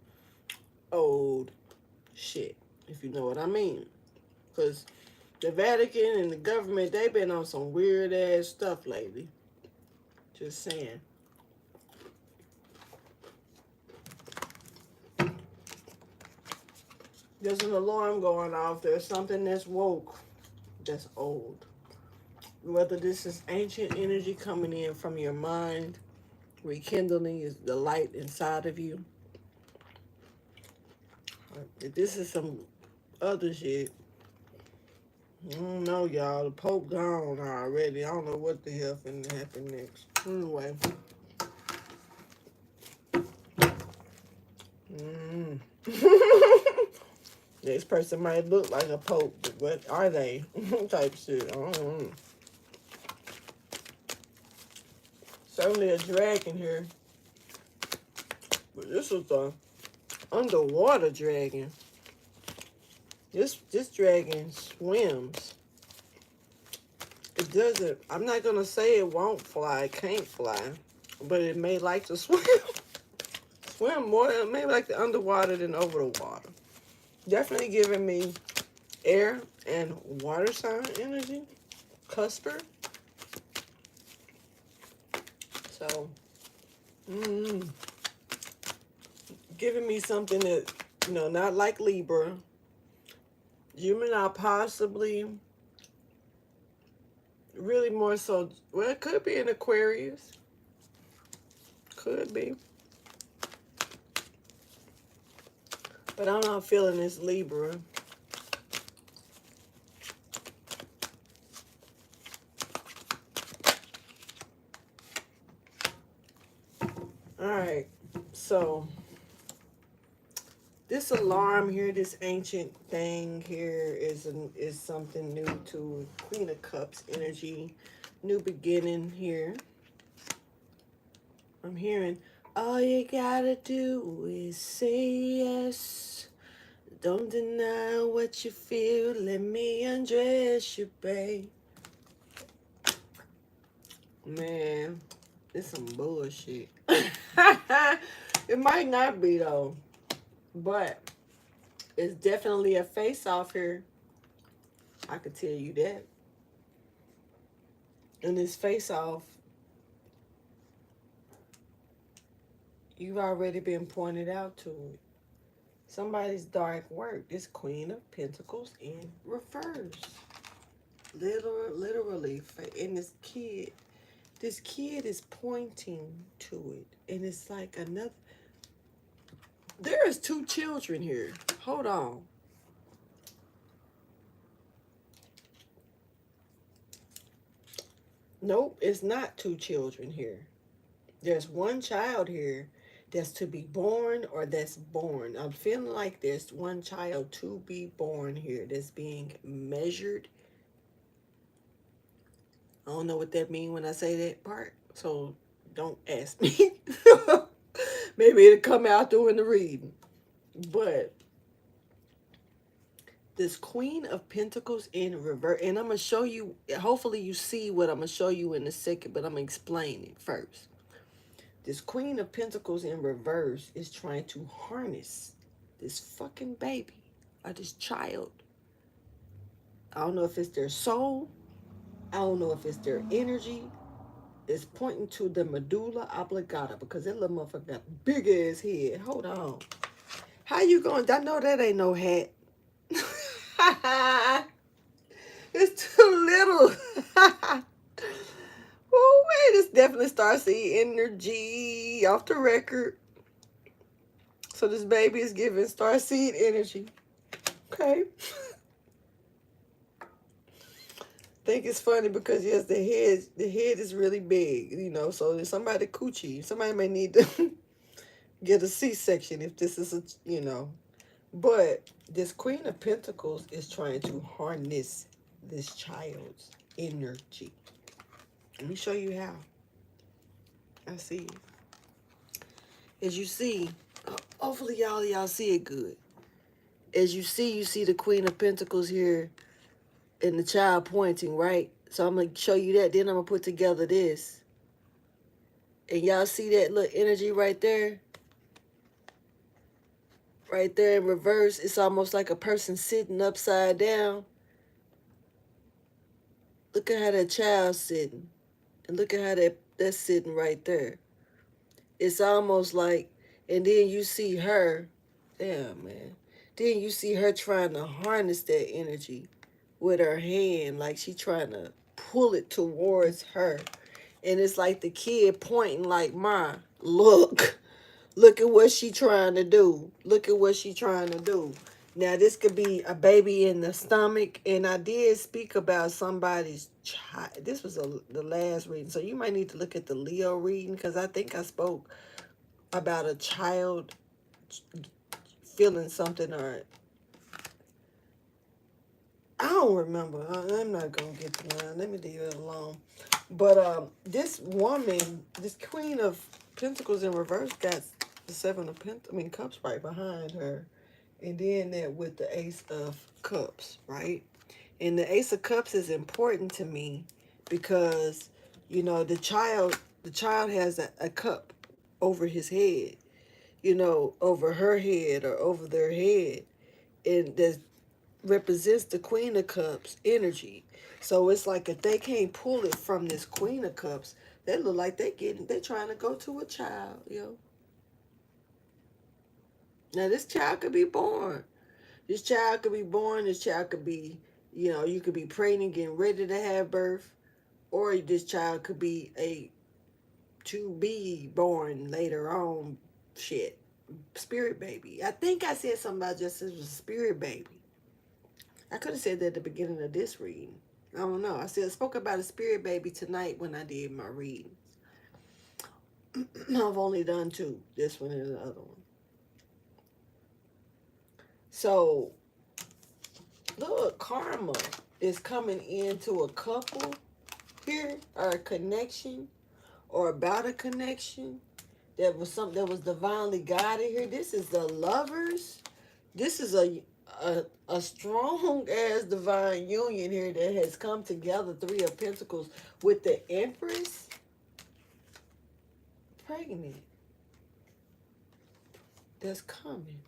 old shit, if you know what I mean. Because the Vatican and the government, they've been on some weird ass stuff lately. Just saying. There's an alarm going off. There's something that's woke, that's old. Whether this is ancient energy coming in from your mind, rekindling the light inside of you. If this is some other shit, I don't know, y'all. The Pope gone already. I don't know what the hell finna happen next. Anyway. This person might look like a Pope, but what are they? Type shit. I don't know. Certainly a dragon here. But this is a underwater dragon. This dragon swims. It doesn't, I'm not gonna say it won't fly, it can't fly, but it may like to swim. Swim more, maybe like the underwater than over the water. Definitely giving me air and water sign energy. Cusper. So, giving me something that, you know, not like Libra. Gemini possibly. Really more so, well, it could be an Aquarius. Could be. But I'm not feeling this Libra. Alright, so this alarm here, this ancient thing here is something new to Queen of Cups energy. New beginning here. I'm hearing, all you gotta do is say yes. Don't deny what you feel. Let me undress you, babe. Man, it's some bullshit. It might not be, though. But it's definitely a face-off here. I could tell you that. And this face-off, you've already been pointed out to it. Somebody's dark work. This Queen of Pentacles in reverse. Literally. And this kid is pointing to it. And it's like another. There is 2 children here. Hold on. Nope, it's not 2 children here. There's 1 child here that's to be born or that's born. I'm feeling like there's 1 child to be born here that's being measured. I don't know what that means when I say that part, so don't ask me. Maybe it'll come out during the reading. But this Queen of Pentacles in reverse, and I'm going to show you, hopefully you see what I'm going to show you in a second, but I'm going to explain it first. This Queen of Pentacles in reverse is trying to harness this fucking baby or this child. I don't know if it's their soul. I don't know if it's their energy. It's pointing to the medulla oblongata because that little motherfucker got a big ass head. Hold on. How you going? I know that ain't no hat. It's too little. Oh, wait, this definitely Starseed energy off the record. So this baby is giving Starseed energy. Okay. I think it's funny because, yes, the head is really big, you know, so there's somebody coochie. Somebody may need to get a C-section if this is a, you know. But this Queen of Pentacles is trying to harness this child's energy. Let me show you how. I see. As you see, hopefully y'all see it good. As you see the Queen of Pentacles here and the child pointing, right? So I'm going to show you that. Then I'm going to put together this. And y'all see that little energy right there? Right there in reverse. It's almost like a person sitting upside down. Look at how that child's sitting. And look at how that's sitting right there. It's almost like, and then you see her, damn man, then you see her trying to harness that energy with her hand, like she trying to pull it towards her. And it's like the kid pointing like, Ma, look. Look at what she trying to do. Look at what she trying to do. Now, this could be a baby in the stomach. And I did speak about somebody's child. This was the last reading. So you might need to look at the Leo reading, because I think I spoke about a child feeling something, or I don't remember. I'm not going to get to mine. Let me leave it alone. But this woman, this Queen of Pentacles in reverse, got the Seven of Cups right behind her. And then that with the Ace of Cups, right? And the Ace of Cups is important to me because, you know, the child has a cup over his head, you know, over her head or over their head. And that represents the Queen of Cups energy. So it's like if they can't pull it from this Queen of Cups, they look like they're trying to go to a child, yo. Now this child could be born. This child could be born. This child could be, you know, you could be pregnant, getting ready to have birth, or this child could be a to be born later on. Shit, spirit baby. I think I said something about just as a spirit baby. I could have said that at the beginning of this reading. I don't know. I spoke about a spirit baby tonight when I did my readings. I've only done two, this one and the other one. So, look, karma is coming into a couple here, or a connection, or about a connection that was something that was divinely guided here. This is the Lovers. This is a strong ass divine union here that has come together. Three of Pentacles with the Empress pregnant. That's coming.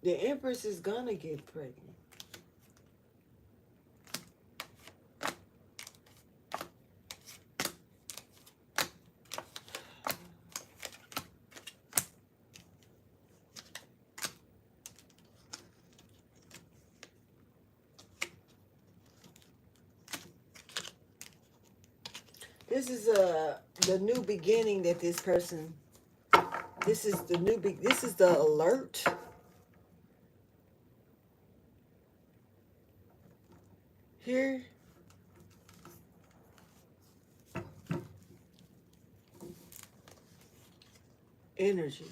The Empress is gonna get pregnant. This is the new beginning that this person. This is the new. This is the alert. Here. Energy.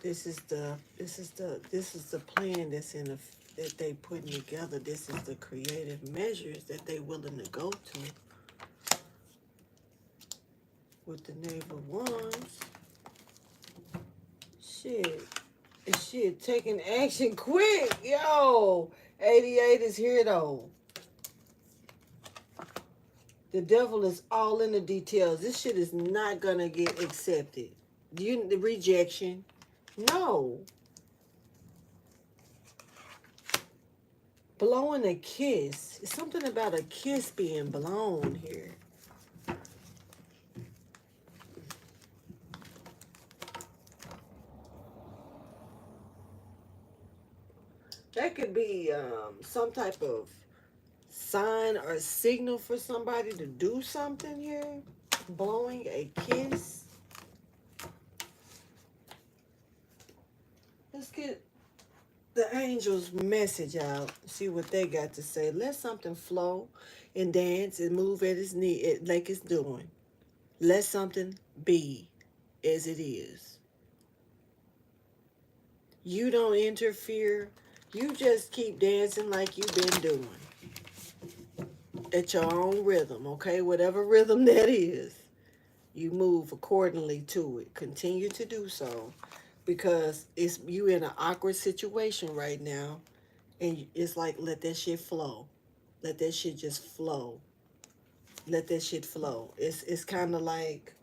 This is the plan that's in the that they putting together. This is the creative measures that they willing to go to. With the Knave of Wands. Shit, taking action quick. Yo, 88 is here though. The devil is all in the details. This shit is not gonna get accepted. The rejection. No. Blowing a kiss. It's something about a kiss being blown here. That could be some type of sign or signal for somebody to do something here. Blowing a kiss. Let's get the angels' message out. See what they got to say. Let something flow and dance and move at its need, like it's doing. Let something be as it is. You don't interfere. You just keep dancing like you've been doing. At your own rhythm, okay? Whatever rhythm that is, you move accordingly to it. Continue to do so, because it's you in an awkward situation right now, and it's like, let that shit flow. Let that shit just flow. Let that shit flow. It's kind of like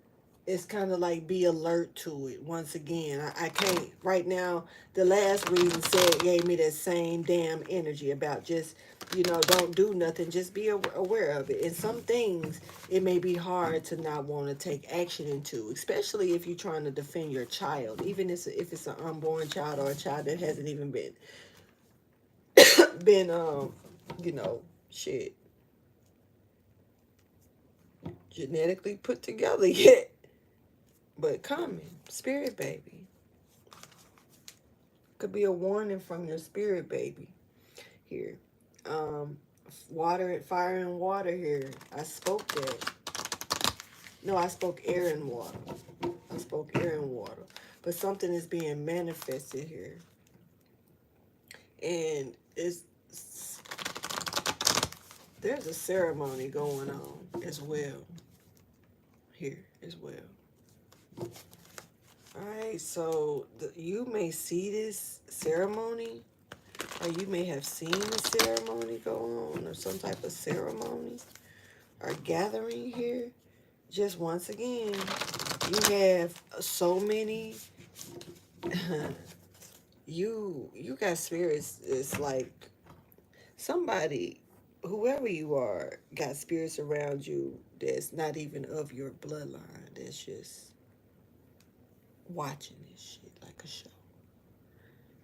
it's kind of like be alert to it. Once again, I can't right now. The last reading said gave me that same damn energy about just, don't do nothing, just be aware of it. And some things it may be hard to not want to take action into, especially if you're trying to defend your child, even if it's an unborn child or a child that hasn't even been you know shit genetically put together yet, but coming, spirit baby. Could be a warning from your spirit baby here. Water, fire and water here. I spoke that. No, I spoke air and water. I spoke air and water. But something is being manifested here. And there's a ceremony going on as well. Here as well. Alright, so you may see this ceremony, or you may have seen the ceremony go on, or some type of ceremony or gathering here. Just once again, you have so many. you got spirits. It's like somebody, whoever you are, got spirits around you that's not even of your bloodline. That's just watching this shit like a show.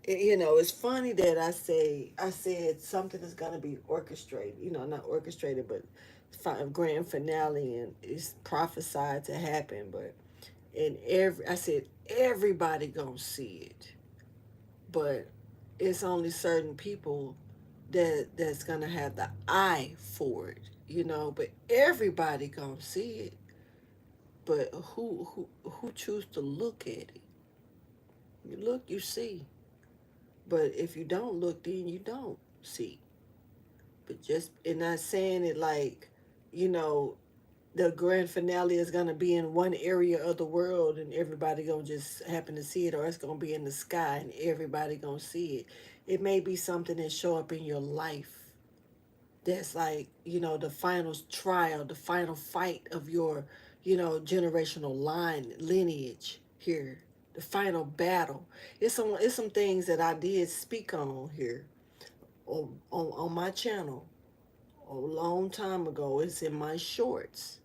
It's funny that I said something is gonna be orchestrated. Not orchestrated, but grand finale, and it's prophesied to happen. But I said everybody gonna see it, but it's only certain people that's gonna have the eye for it. But everybody gonna see it. But who choose to look at it? You look, you see. But if you don't look, then you don't see. But just and not saying it like, you know, the grand finale is gonna be in one area of the world and everybody gonna just happen to see it, or it's gonna be in the sky and everybody gonna see it. It may be something that show up in your life that's like, the final trial, the final fight of your, generational lineage here, the final battle. It's some things that I did speak on here on my channel a long time ago. It's in my shorts.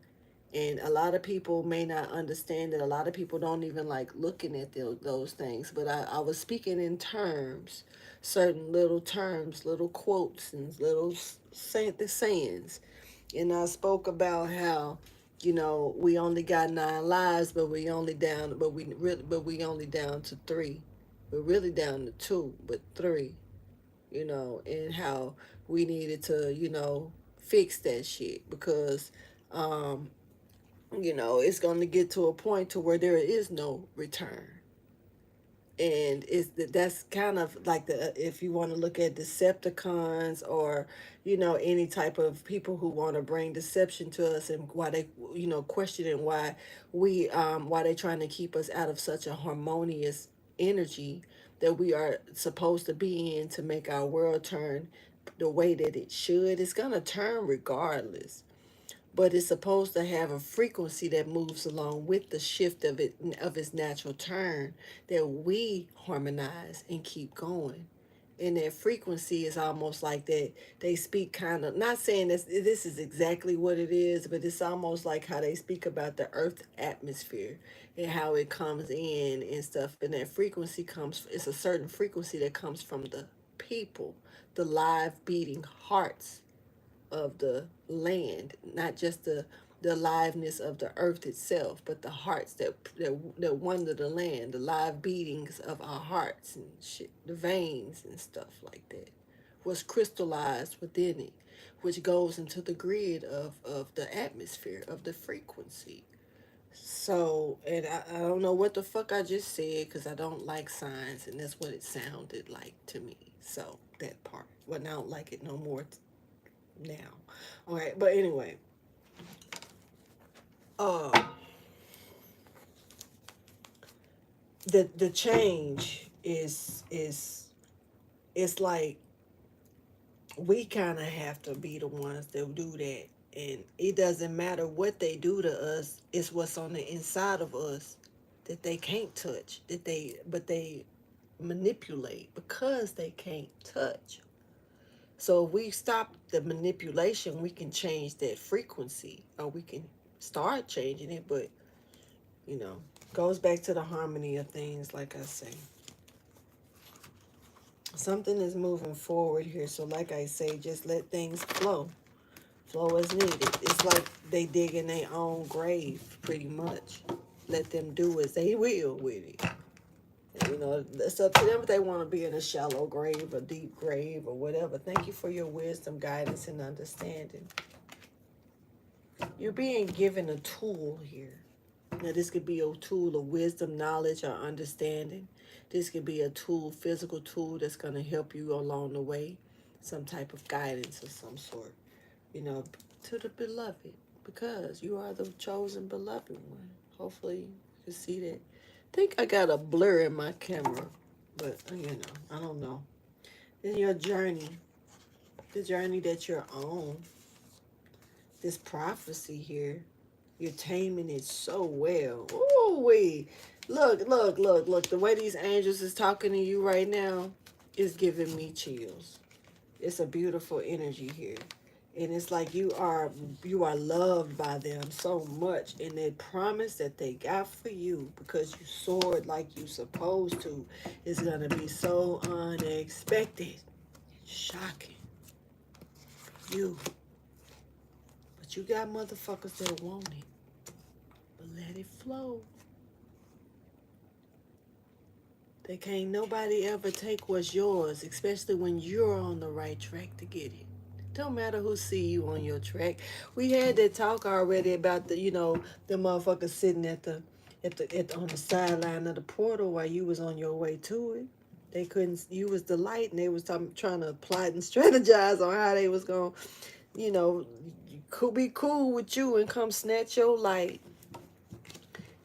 And a lot of people may not understand it. A lot of people don't even like looking at those things. But I was speaking in terms, certain little terms, little quotes, and little sayings. And I spoke about how, we only got 9 lives, but we only down to 3. We're really down to 2, but 3. And how we needed to, fix that shit because it's going to get to a point to where there is no return. And that's kind of like if you want to look at Decepticons, or any type of people who want to bring deception to us, and why they questioning why they trying to keep us out of such a harmonious energy that we are supposed to be in to make our world turn the way that it should. It's gonna turn regardless, but it's supposed to have a frequency that moves along with the shift of its natural turn, that we harmonize and keep going. And that frequency is almost like that they speak, kind of not saying this is exactly what it is, but it's almost like how they speak about the earth atmosphere and how it comes in and stuff. And that frequency comes, it's a certain frequency that comes from the people, the live beating hearts of the land, not just the aliveness of the earth itself, but the hearts that wander the land, the live beatings of our hearts and shit, the veins and stuff like that, was crystallized within it, which goes into the grid of the atmosphere of the frequency. So, and I don't know what the fuck I just said because I don't like signs, and that's what it sounded like to me. So, that part. Well, I don't like it no more now. All right, but anyway, uh, the change is it's like we kind of have to be the ones that do that. And it doesn't matter what they do to us, it's what's on the inside of us that they can't touch, but they manipulate because they can't touch. So if we stop the manipulation, we can change that frequency, or we can start changing it, but goes back to the harmony of things, like I say. Something is moving forward here, so like I say, just let things flow. Flow as needed. It's like they dig in their own grave, pretty much. Let them do as they will with it. And, it's up to them if they want to be in a shallow grave, a deep grave, or whatever. Thank you for your wisdom, guidance, and understanding. You're being given a tool here. Now, this could be a tool of wisdom, knowledge, or understanding. This could be a tool, physical tool, that's going to help you along the way. Some type of guidance of some sort. To the beloved, because you are the chosen beloved one. Hopefully you can see that. I think I got a blur in my camera, but I don't know. In your journey, the journey that you're on, this prophecy here, you're taming it so well. Oh, wait. Look. The way these angels is talking to you right now is giving me chills. It's a beautiful energy here. And it's like you are loved by them so much. And the promise that they got for you, because you soared like you supposed to, is going to be so unexpected. Shocking. You. But you got motherfuckers that want it. But let it flow. They can't nobody ever take what's yours, especially when you're on the right track to get it. Don't matter who see you on your track. We had that talk already about the motherfuckers sitting at on the sideline of the portal while you was on your way to it. They couldn't. You was the light, and they was trying to plot and strategize on how they was gonna, be cool with you and come snatch your light.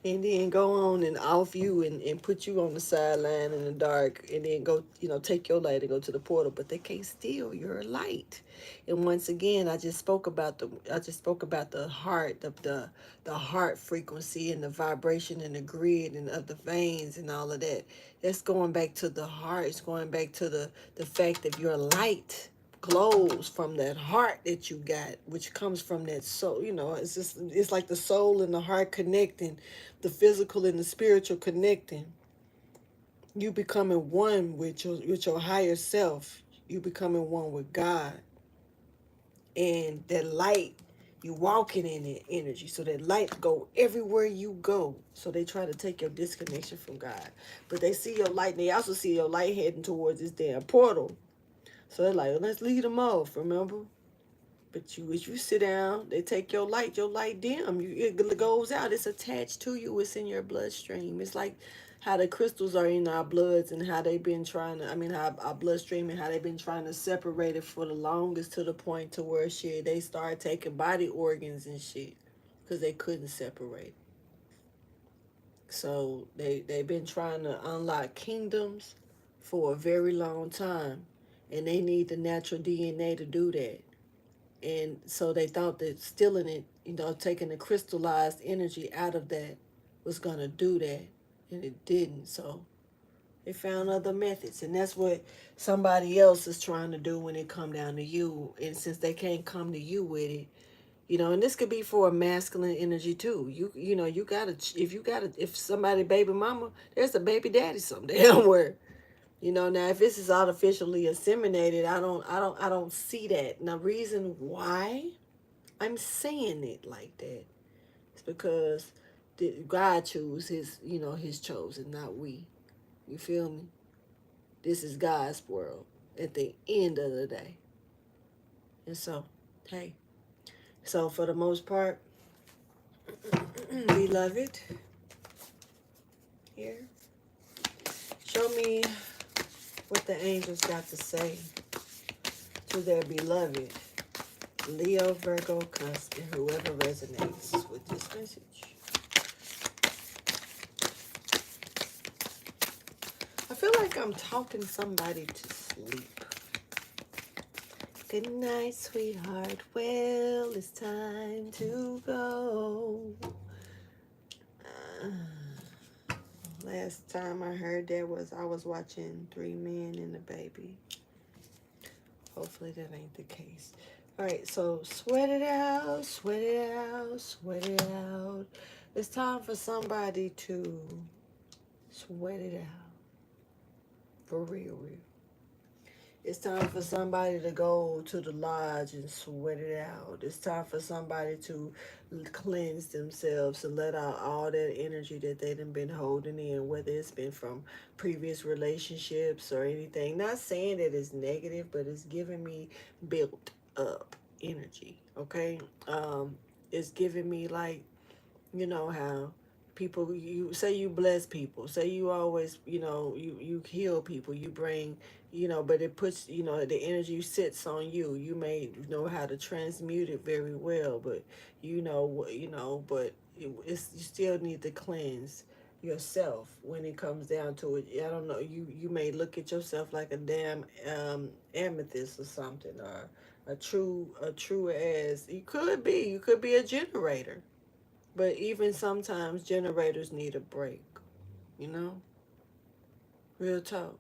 And then go on and off you and put you on the sideline in the dark, and then go, take your light and go to the portal. But they can't steal your light. And once again, I just spoke about the heart, the heart frequency and the vibration and the grid and of the veins and all of that. That's going back to the heart. It's going back to the fact that your light glows from that heart that you got, which comes from that soul. It's like the soul and the heart connecting, the physical and the spiritual connecting. You becoming one with your higher self. You becoming one with God. And that light, you walking in that energy. So that light go everywhere you go. So they try to take your disconnection from God. But they see your light, and they also see your light heading towards this damn portal. So they're like, let's lead them off, remember? But as you sit down, they take your light dim. It goes out. It's attached to you. It's in your bloodstream. It's like how the crystals are in our bloods, and how they've been how our bloodstream, and how they've been trying to separate it for the longest, to the point to where they start taking body organs and shit because they couldn't separate. So they've been trying to unlock kingdoms for a very long time, and they need the natural DNA to do that. And so they thought that stealing it, taking the crystallized energy out of that was going to do that, and it didn't. So they found other methods, and that's what somebody else is trying to do when it come down to you. And since they can't come to you with it, and this could be for a masculine energy too. You gotta, if somebody baby mama, there's a baby daddy somewhere. Now if this is artificially inseminated, I don't see that. Now, reason why I'm saying it like that is because God chose his chosen, not we. You feel me? This is God's world at the end of the day. And so, hey. So for the most part, beloved, here, show me what the angels got to say to their beloved Leo, Virgo, Cusps, and whoever resonates with this message. I feel like I'm talking somebody to sleep. Good night, sweetheart. Well, it's time to go. Last time I heard that was I was watching 3 Men and a Baby. Hopefully that ain't the case. All right, so sweat it out, sweat it out, sweat it out. It's time for somebody to sweat it out. For real, real. It's time for somebody to go to the lodge and sweat it out. It's time for somebody to cleanse themselves and let out all that energy that they done been holding in, whether it's been from previous relationships or anything. Not saying that it's negative, but it's giving me built up energy, okay? It's giving me like, you know how people, you say you bless people, say you always, you heal people, you bring, but it puts, the energy sits on you. You may know how to transmute it very well, but but it's, you still need to cleanse yourself when it comes down to it. I don't know, you may look at yourself like a damn amethyst or something, or a true as you could be. You could be a generator, but even sometimes generators need a break, you know? Real talk.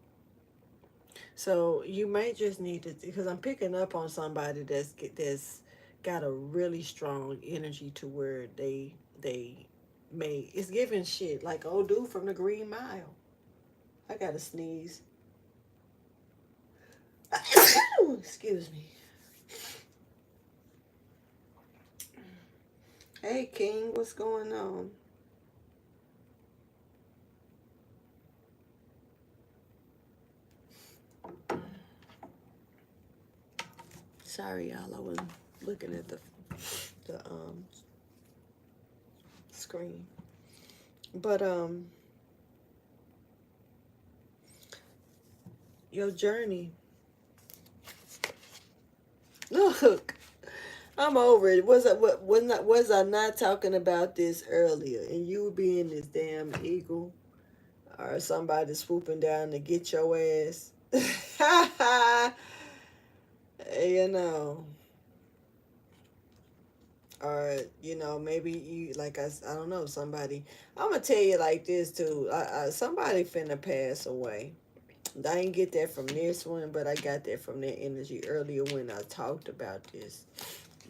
So you may just need to, because I'm picking up on somebody that's got a really strong energy to where they may, it's giving shit like old dude from the Green Mile. I gotta sneeze. Excuse me. Hey King, what's going on? Sorry, y'all. I was looking at the screen, but your journey. Look, I'm over it. Was I not talking about this earlier? And you being this damn eagle, or somebody swooping down to get your ass. you know. Or maybe you like I don't know, somebody. I'm gonna tell you like this too. Somebody finna pass away. I didn't get that from this one, but I got that from their energy earlier when I talked about this.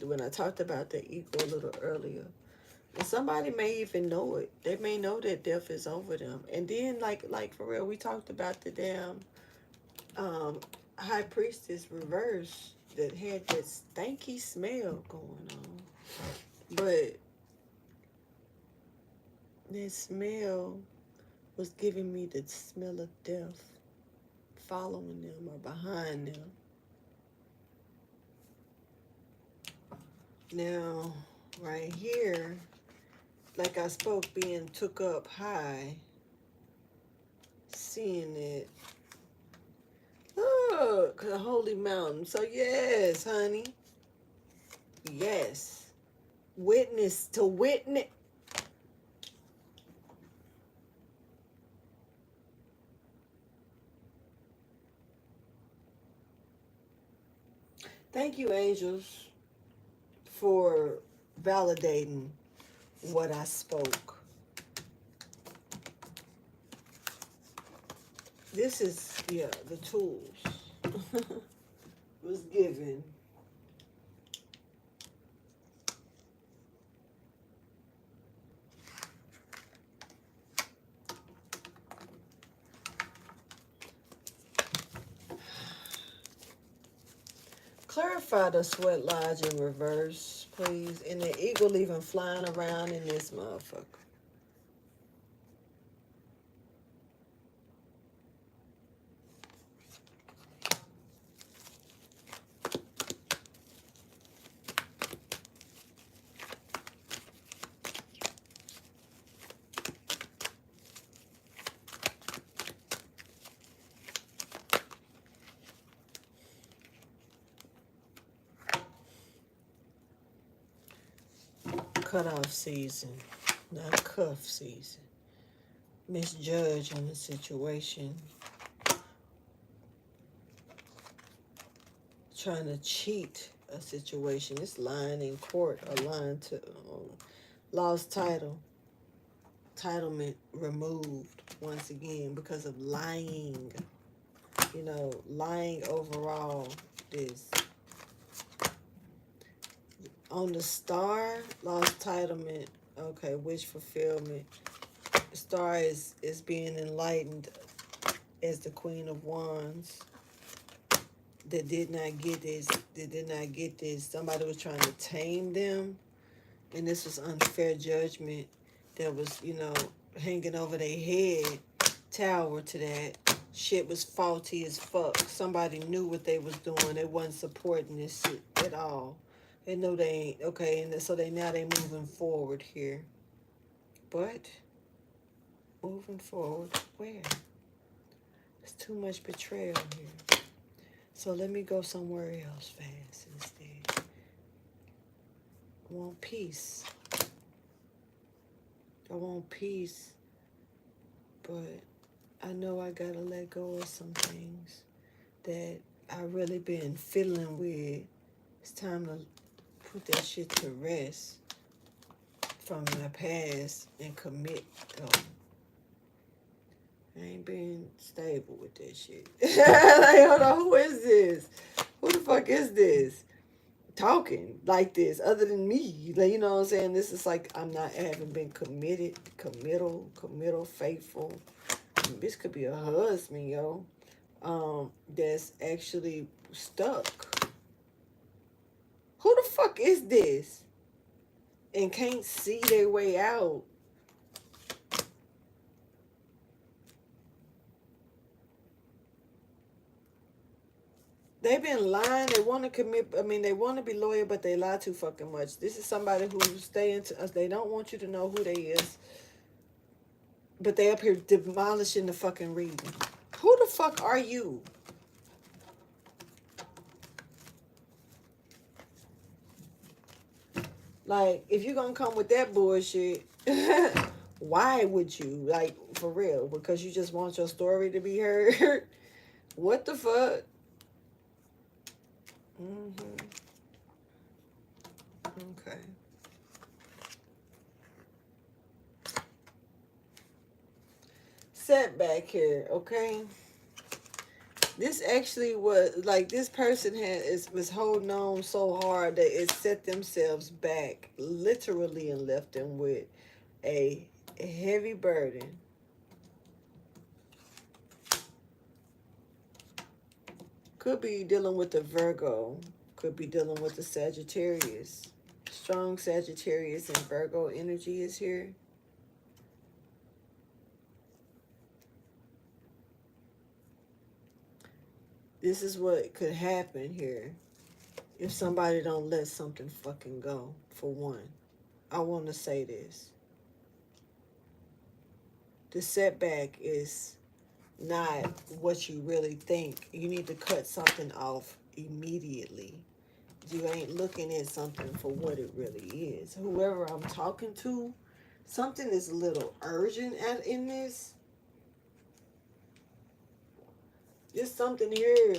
When I talked about the eagle a little earlier. And somebody may even know it. They may know that death is over them. And then like for real, we talked about the damn high priestess reverse that had that stanky smell going on. But that smell was giving me the smell of death following them or behind them. Now, right here, like I spoke, being took up high, seeing it. Look, the holy mountain. So yes, honey. Yes. Witness to witness. Thank you, angels, for validating what I spoke. This is, the tools was given. Clarify the sweat lodge in reverse, please. And the eagle even flying around in this motherfucker. Cutoff season, not cuff season. Misjudging the situation. trying to cheat a situation. It's lying in court or lying to lost title. Entitlement removed once again because of lying. You know, lying overall. This on the star, lost entitlement. Okay, wish fulfillment. The star is being enlightened as the Queen of Wands. That did not get this. That did not get this. Somebody was trying to tame them, and this was unfair judgment that was, you know, hanging over their head. Tower to that. Shit was faulty as fuck. Somebody knew what they was doing. They wasn't supporting this shit at all. They know they ain't. Okay, and so they moving forward here. But moving forward, where? There's too much betrayal here. So let me go somewhere else fast instead. I want peace. I want peace. But I know I gotta let go of some things that I really been fiddling with. It's time to put that shit to rest from my past and commit. I ain't been stable with that shit. Like, hold on, who is this? Who the fuck is this? Talking like this, other than me. Like, you know what I'm saying? This is like I haven't been committal, faithful. This could be a husband, yo. That's actually stuck. Who the fuck is this? And can't see their way out. They've been lying. They want to commit. I mean, they want to be loyal, but they lie too fucking much. This is somebody who's staying to us. They don't want you to know who they is. But they up here demolishing the fucking reading. Who the fuck are you? Like, if you're going to come with that bullshit, why would you? Like, for real? Because you just want your story to be heard? What the fuck? Okay. Setback here, okay? This actually was, like, this person was holding on so hard that it set themselves back, literally, and left them with a heavy burden. Could be dealing with the Virgo. Could be dealing with the Sagittarius. Strong Sagittarius and Virgo energy is here. This is what could happen here if somebody don't let something fucking go, for one. I want to say this. The setback is not what you really think. You need to cut something off immediately. You ain't looking at something for what it really is. Whoever I'm talking to, something is a little urgent in this. There's something here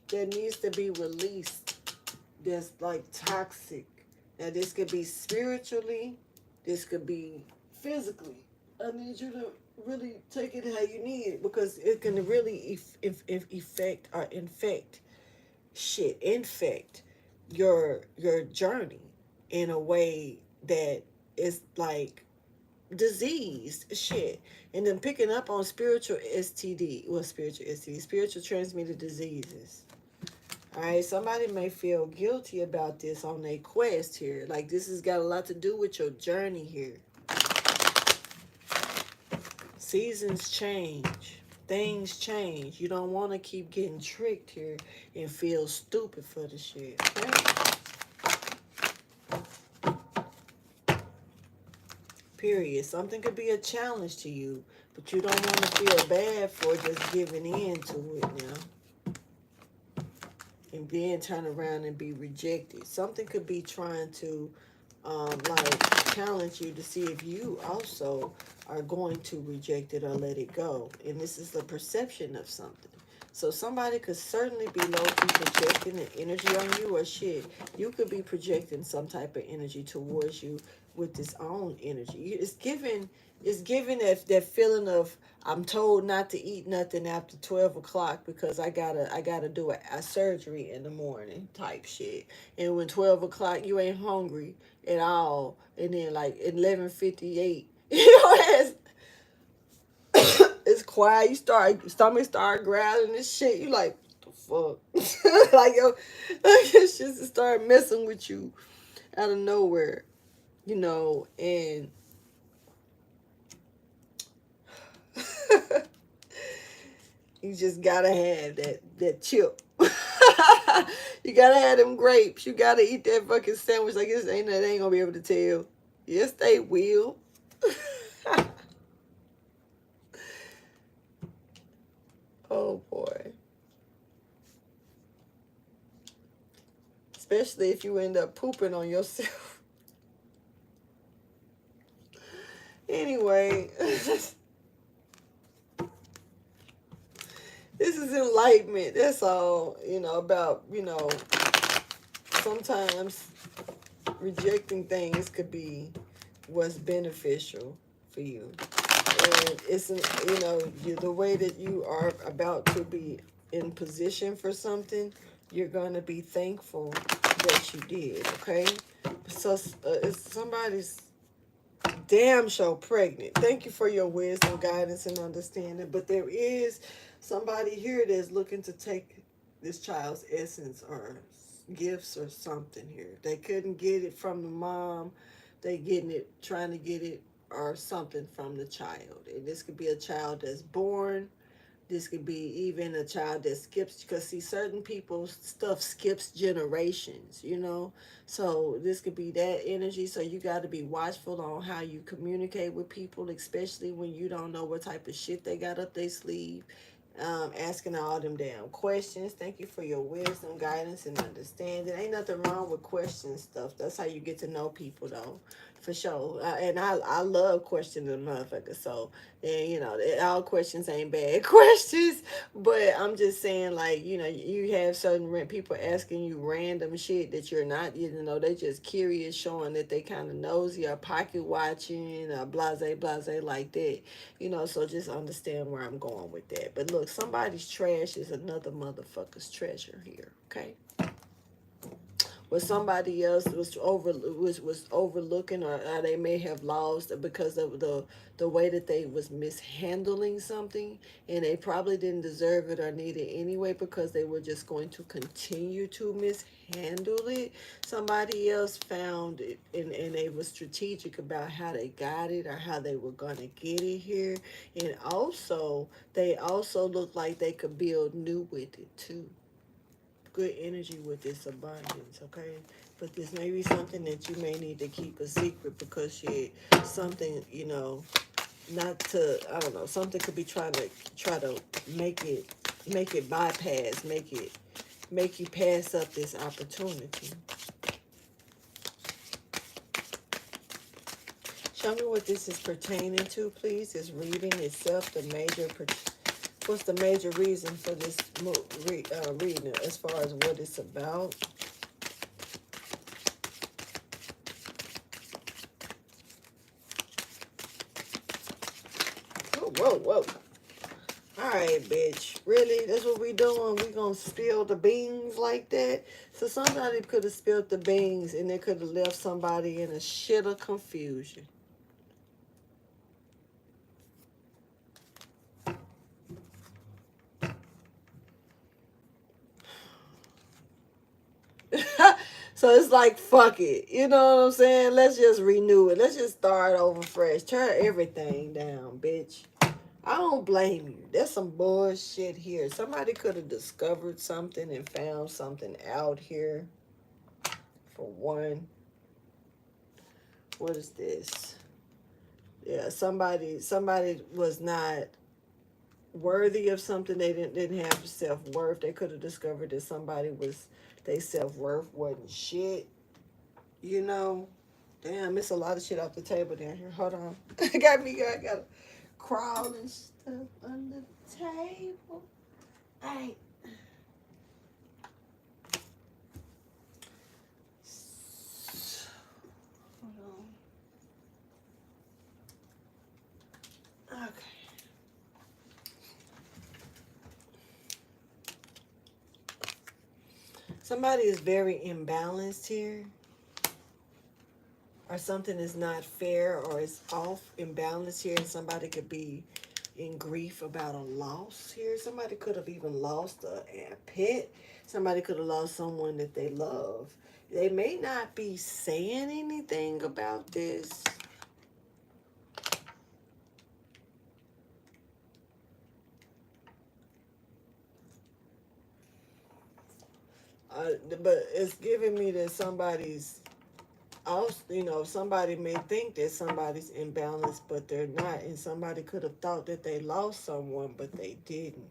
that needs to be released that's like toxic. Now this could be spiritually, this could be physically. I need you to really take it how you need it, because it can really affect or infect your journey in a way that is like diseased shit. And then picking up on spiritual transmitted diseases. All right, somebody may feel guilty about this on their quest here. Like, this has got a lot to do with your journey here. Seasons change. Things change. You don't want to keep getting tricked here and feel stupid for the shit. Okay? Period. Something could be a challenge to you, but you don't want to feel bad for just giving in to it now. And then turn around and be rejected. Something could be trying to like challenge you to see if you also are going to reject it or let it go. And this is the perception of something. So somebody could certainly be low-key projecting an energy on you, or shit, you could be projecting some type of energy towards you with this own energy. It's giving that feeling of, I'm told not to eat nothing after 12 o'clock because I gotta do a surgery in the morning type shit. And when 12 o'clock you ain't hungry at all, and then like 11:58, you know, it's quiet. Stomach start growling and shit. You like, what the fuck? Like, yo, like it's just start messing with you out of nowhere, you know. And you just gotta have that chip. You gotta have them grapes. You gotta eat that fucking sandwich. Like, this ain't they ain't gonna be able to tell. Yes, they will. Oh boy. Especially if you end up pooping on yourself. Anyway, this is enlightenment. That's all, about, sometimes rejecting things could be what's beneficial for you. And it's, the way that you are about to be in position for something, you're going to be thankful that you did, okay? So it's somebody's damn show pregnant. Thank you for your wisdom, guidance, and understanding. But there is somebody here that's looking to take this child's essence or gifts or something here. They couldn't get it from the mom. They trying to get it or something from the child. And this could be a child that's born. This could be even a child that skips, because see, certain people's stuff skips generations, So this could be that energy. So you got to be watchful on how you communicate with people, especially when you don't know what type of shit they got up their sleeve. Asking all them damn questions. Thank you for your wisdom, guidance, and understanding. Ain't nothing wrong with question stuff. That's how you get to know people, though, for sure. And I love questioning motherfuckers. So, and all questions ain't bad questions. But I'm just saying, like, you have certain people asking you random shit that you're not, they just curious, showing that they kind of nosy or pocket watching or blase, like that. So just understand where I'm going with that. But look, somebody's trash is another motherfucker's treasure here, okay? What somebody else was overlooking, or they may have lost because of the way that they was mishandling something, and they probably didn't deserve it or need it anyway, because they were just going to continue to mishandle it. Somebody else found it, and they were strategic about how they got it or how they were going to get it here. And also, they also looked like they could build new with it too. Good energy with this abundance, okay? But this may be something that you may need to keep a secret, because shit, something, not to, I don't know, something could be try to make it bypass, make you pass up this opportunity. Show me what this is pertaining to, please. This reading itself, what's the major reason for this reading as far as what it's about? Whoa. All right, bitch. Really? That's what we doing? We gonna spill the beans like that? So somebody could have spilled the beans, and they could have left somebody in a shit of confusion. So it's like, fuck it. You know what I'm saying? Let's just renew it. Let's just start over fresh. Turn everything down, bitch. I don't blame you. There's some bullshit here. Somebody could have discovered something and found something out here. For one. What is this? Yeah, somebody was not worthy of something. They didn't have self-worth. They could have discovered that their self-worth wasn't shit. Damn, it's a lot of shit off the table down here. Hold on. I gotta crawl and stuff under the table. Alright. Hold on. Okay. Somebody is very imbalanced here, or something is not fair, or it's off, imbalanced here, and somebody could be in grief about a loss here. Somebody could have even lost a pet. Somebody could have lost someone that they love. They may not be saying anything about this. But it's giving me that somebody's also, somebody may think that somebody's imbalanced, but they're not. And somebody could have thought that they lost someone, but they didn't.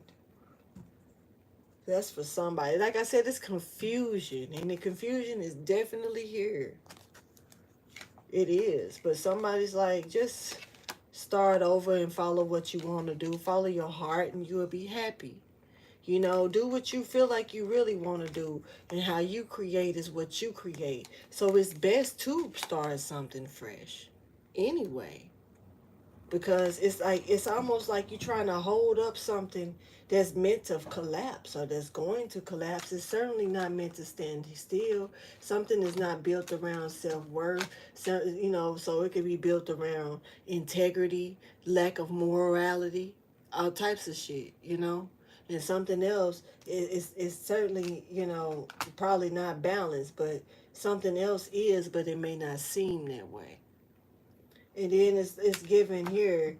That's for somebody. Like I said, it's confusion. And the confusion is definitely here. It is. But somebody's like, just start over and follow what you want to do. Follow your heart and you will be happy. Do what you feel like you really want to do, and how you create is what you create. So it's best to start something fresh anyway, because it's almost like you're trying to hold up something that's meant to collapse or that's going to collapse. It's certainly not meant to stand still. Something is not built around self-worth. So it could be built around integrity, lack of morality, all types of shit. And something else is certainly, probably not balanced, but something else is, but it may not seem that way. And then it's given here,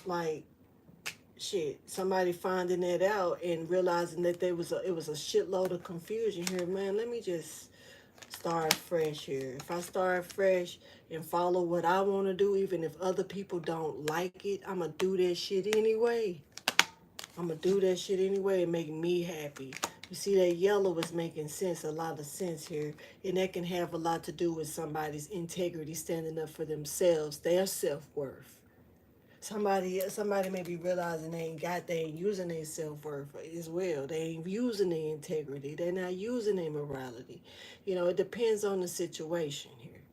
like shit, somebody finding that out and realizing that it was a shitload of confusion here. Man, let me just start fresh here. If I start fresh and follow what I want to do, even if other people don't like it, I'm gonna do that shit anyway. I'm gonna do that shit anyway and make me happy. You see, that yellow is making sense, a lot of sense here. And that can have a lot to do with somebody's integrity, standing up for themselves, their self-worth. Somebody may be realizing they ain't using their self-worth as well. They ain't using their integrity. They're not using their morality. It depends on the situation here.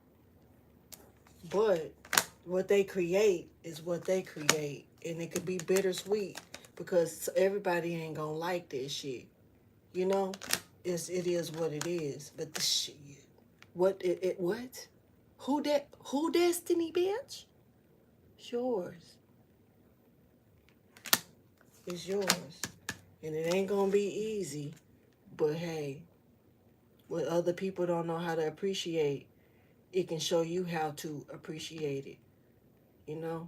But what they create is what they create. And it could be bittersweet because everybody ain't gonna like this shit. It is what it is. But the shit, what? Who destiny, bitch? It's yours. It's yours. And it ain't gonna be easy. But hey, what other people don't know how to appreciate, it can show you how to appreciate it.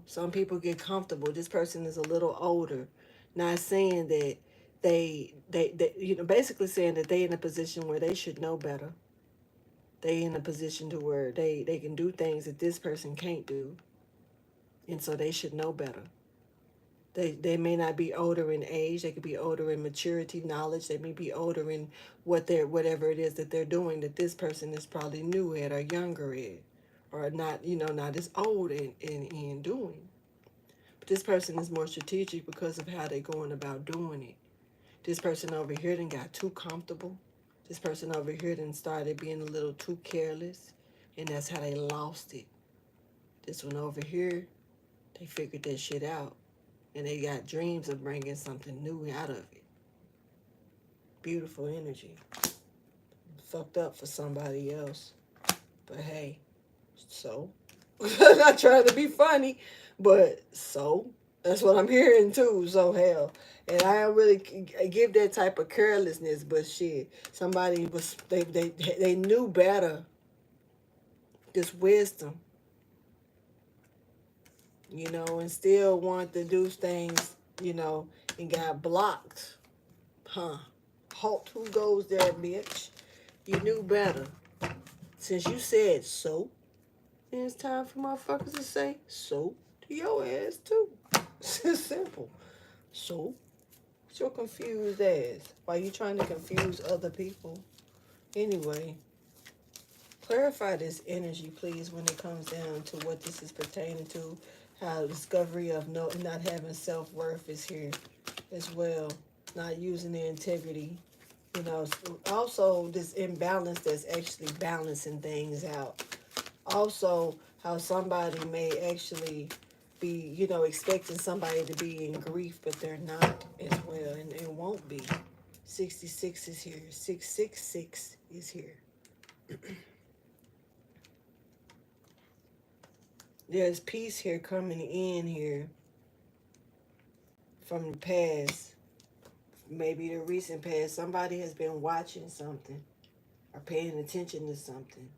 Some people get comfortable. This person is a little older. Not saying that basically saying that they in a position where they should know better. They in a position to where they can do things that this person can't do. And so they should know better. They may not be older in age. They could be older in maturity, knowledge. They may be older in whatever it is that they're doing that this person is probably new at or younger at, or not as old in doing. But this person is more strategic because of how they're going about doing it. This person over here done got too comfortable. This person over here done started being a little too careless, and that's how they lost it. This one over here, they figured that shit out, and they got dreams of bringing something new out of it. Beautiful energy. Fucked up for somebody else. But hey, so? I'm not trying to be funny, but so? That's what I'm hearing too, so hell. And I don't really give that type of carelessness, but shit, somebody they knew better. This wisdom, and still want to do things, and got blocked. Huh. Halt, who goes there, bitch? You knew better. Since you said so, then it's time for motherfuckers to say so to your ass too. It's simple. So, it's your confused ass. Why you trying to confuse other people? Anyway, clarify this energy, please, when it comes down to what this is pertaining to. How discovery of not having self-worth is here as well. not using their integrity. You know, also this imbalance that's actually balancing things out. Also, how somebody may actually be, you know, expecting somebody to be in grief, but they're not as well, and won't be. 66 is here. 666 is here. There's peace here coming in here from the past. Maybe the recent past. Somebody has been watching something or paying attention to something,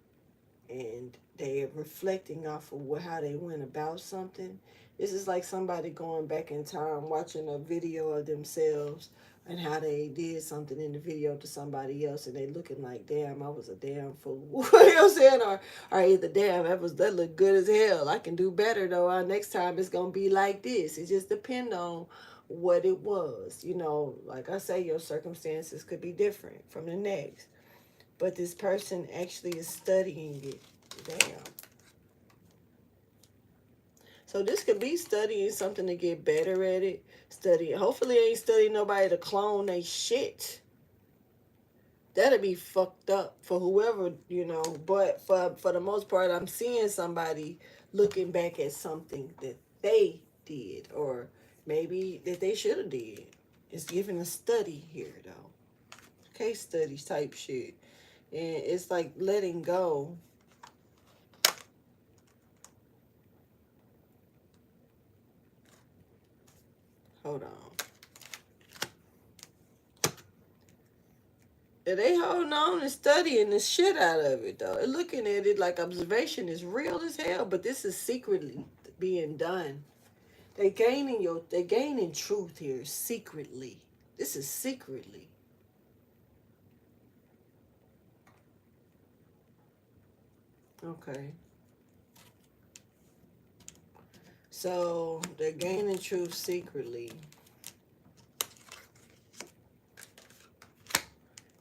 and they're reflecting off of how they went about something. This is like somebody going back in time, watching a video of themselves and how they did something in the video to somebody else, and they looking like, damn, I was a damn fool. You know what I'm saying? Or either, damn, that looked good as hell. I can do better though. Next time it's gonna be like this. It just depends on what it was. You know, like I say, your circumstances could be different from the next. But this person actually is studying it. Damn. So this could be studying something to get better at it. Studying. Hopefully ain't studying nobody to clone they shit. That'd be fucked up for whoever, you know. But for the most part, I'm seeing somebody looking back at something that they did, or maybe that they should have did. It's giving a study here, though. Case studies type shit. And it's like letting go. Hold on. And they holding on and studying the shit out of it, though. And looking at it like observation is real as hell, but this is secretly being done. They gaining truth here secretly. This is secretly. Okay. So they're gaining truth secretly.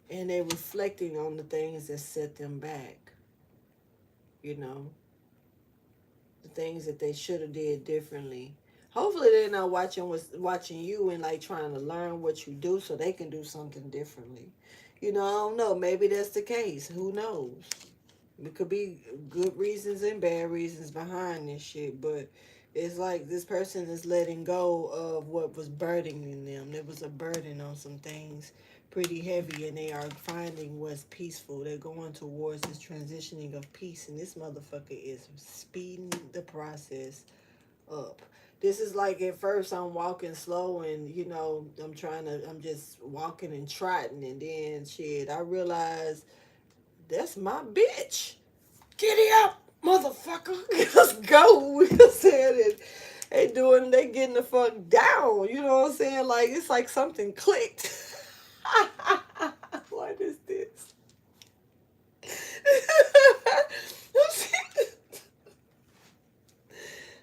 And they're reflecting on the things that set them back. You know, the things that they should have did differently. Hopefully they're not watching you and like trying to learn what you do so they can do something differently. You know, I don't know. Maybe that's the case. Who knows? It could be good reasons and bad reasons behind this shit, but it's like this person is letting go of what was burdening them. There was a burden on some things pretty heavy, and they are finding what's peaceful. They're going towards this transitioning of peace, and this motherfucker is speeding the process up. This is like at first I'm walking slow, and you know I'm just walking and trotting, and then shit I realize that's my bitch. Giddy up, motherfucker. Let's go. You know what I'm saying? They getting the fuck down. You know what I'm saying? Like it's like something clicked. What is this?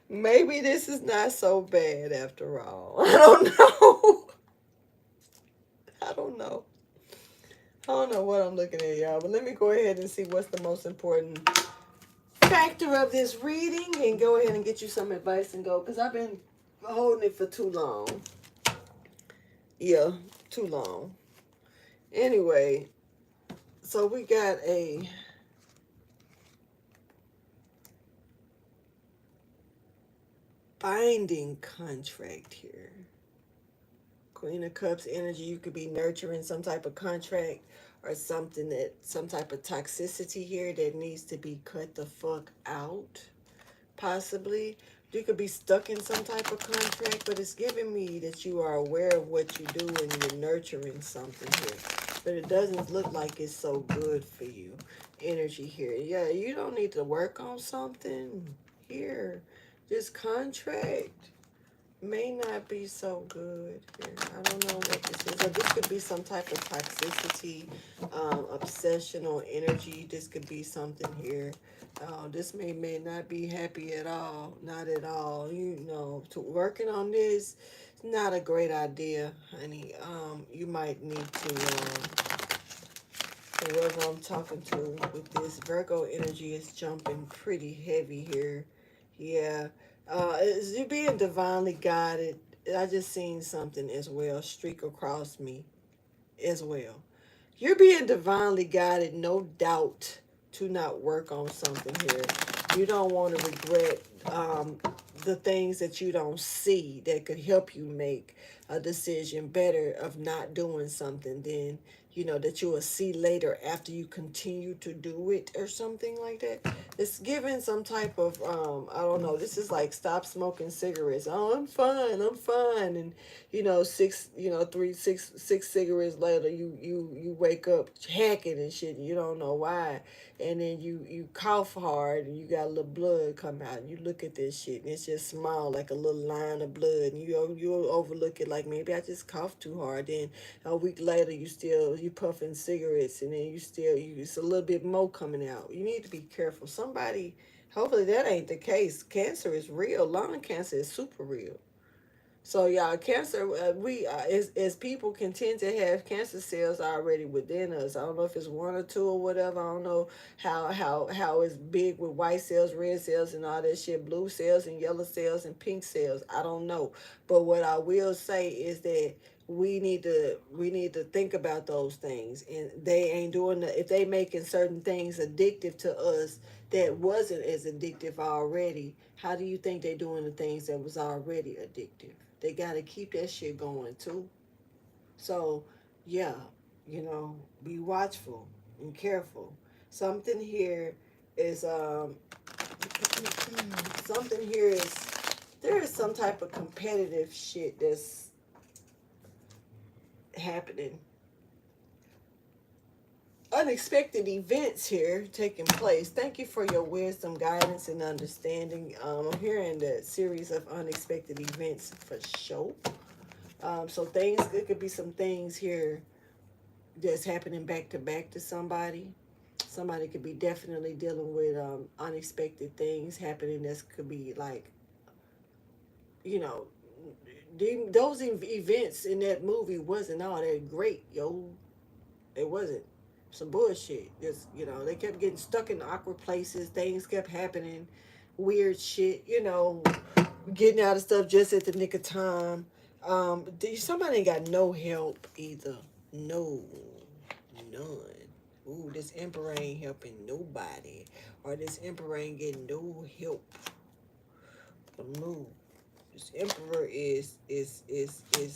Maybe this is not so bad after all. I don't know. I don't know. I don't know what I'm looking at, y'all. But let me go ahead and see what's the most important factor of this reading and go ahead and get you some advice and go. Because I've been holding it for too long. Yeah, too long. Anyway, so we got a binding contract here. Queen of Cups energy. You could be nurturing some type of contract or some type of toxicity here that needs to be cut the fuck out. Possibly. You could be stuck in some type of contract, but it's giving me that you are aware of what you do and you're nurturing something here. But it doesn't look like it's so good for you. Energy here. Yeah, you don't need to work on something here. This contract may not be so good here. I don't know what this is. Or this could be some type of toxicity, obsessional energy. This could be something here. This may not be happy at all. Not at all. You know, working on this is not a great idea, honey. You might need to, whoever I'm talking to with this Virgo energy is jumping pretty heavy here. Yeah. You're being divinely guided I just seen something as well streak across me as well. You're being divinely guided, no doubt, to not work on something here. You don't want to regret the things that you don't see that could help you make a decision better of not doing something than, that you will see later after you continue to do it or something like that. It's given some type of, I don't know, this is like stop smoking cigarettes. Oh, I'm fine. And six, six cigarettes later, you wake up hacking and shit, and you don't know why, and then you cough hard, and you got a little blood come out, and you look at this shit, and it's just small like a little line of blood, and you overlook it like maybe I just coughed too hard. Then a week later, you puffing cigarettes, and then it's a little bit more coming out. You need to be careful. Somebody, hopefully that ain't the case. Cancer is real. Lung cancer is super real. So y'all, cancer, we as people can tend to have cancer cells already within us. I don't know if it's one or two or whatever. I don't know how it's big with white cells, red cells, and all that shit, blue cells and yellow cells and pink cells. I don't know, but what I will say is that we need to think about those things, and they ain't doing if they making certain things addictive to us that wasn't as addictive already. How do you think they doing the things that was already addictive? They got to keep that shit going too. So, yeah, be watchful and careful. Something here is something here is there is some type of competitive shit that's happening. Unexpected events here taking place. Thank you for your wisdom, guidance, and understanding. I'm hearing that series of unexpected events for sure. So it could be some things here that's happening back to back to somebody. Somebody could be definitely dealing with unexpected things happening. That could be like, you know, those events in that movie wasn't all that great, yo. It wasn't. Some bullshit. Just, they kept getting stuck in awkward places. Things kept happening. Weird shit, getting out of stuff just at the nick of time. Somebody ain't got no help either. No, none. Ooh, this emperor ain't helping nobody, or this emperor ain't getting no help. No, this emperor is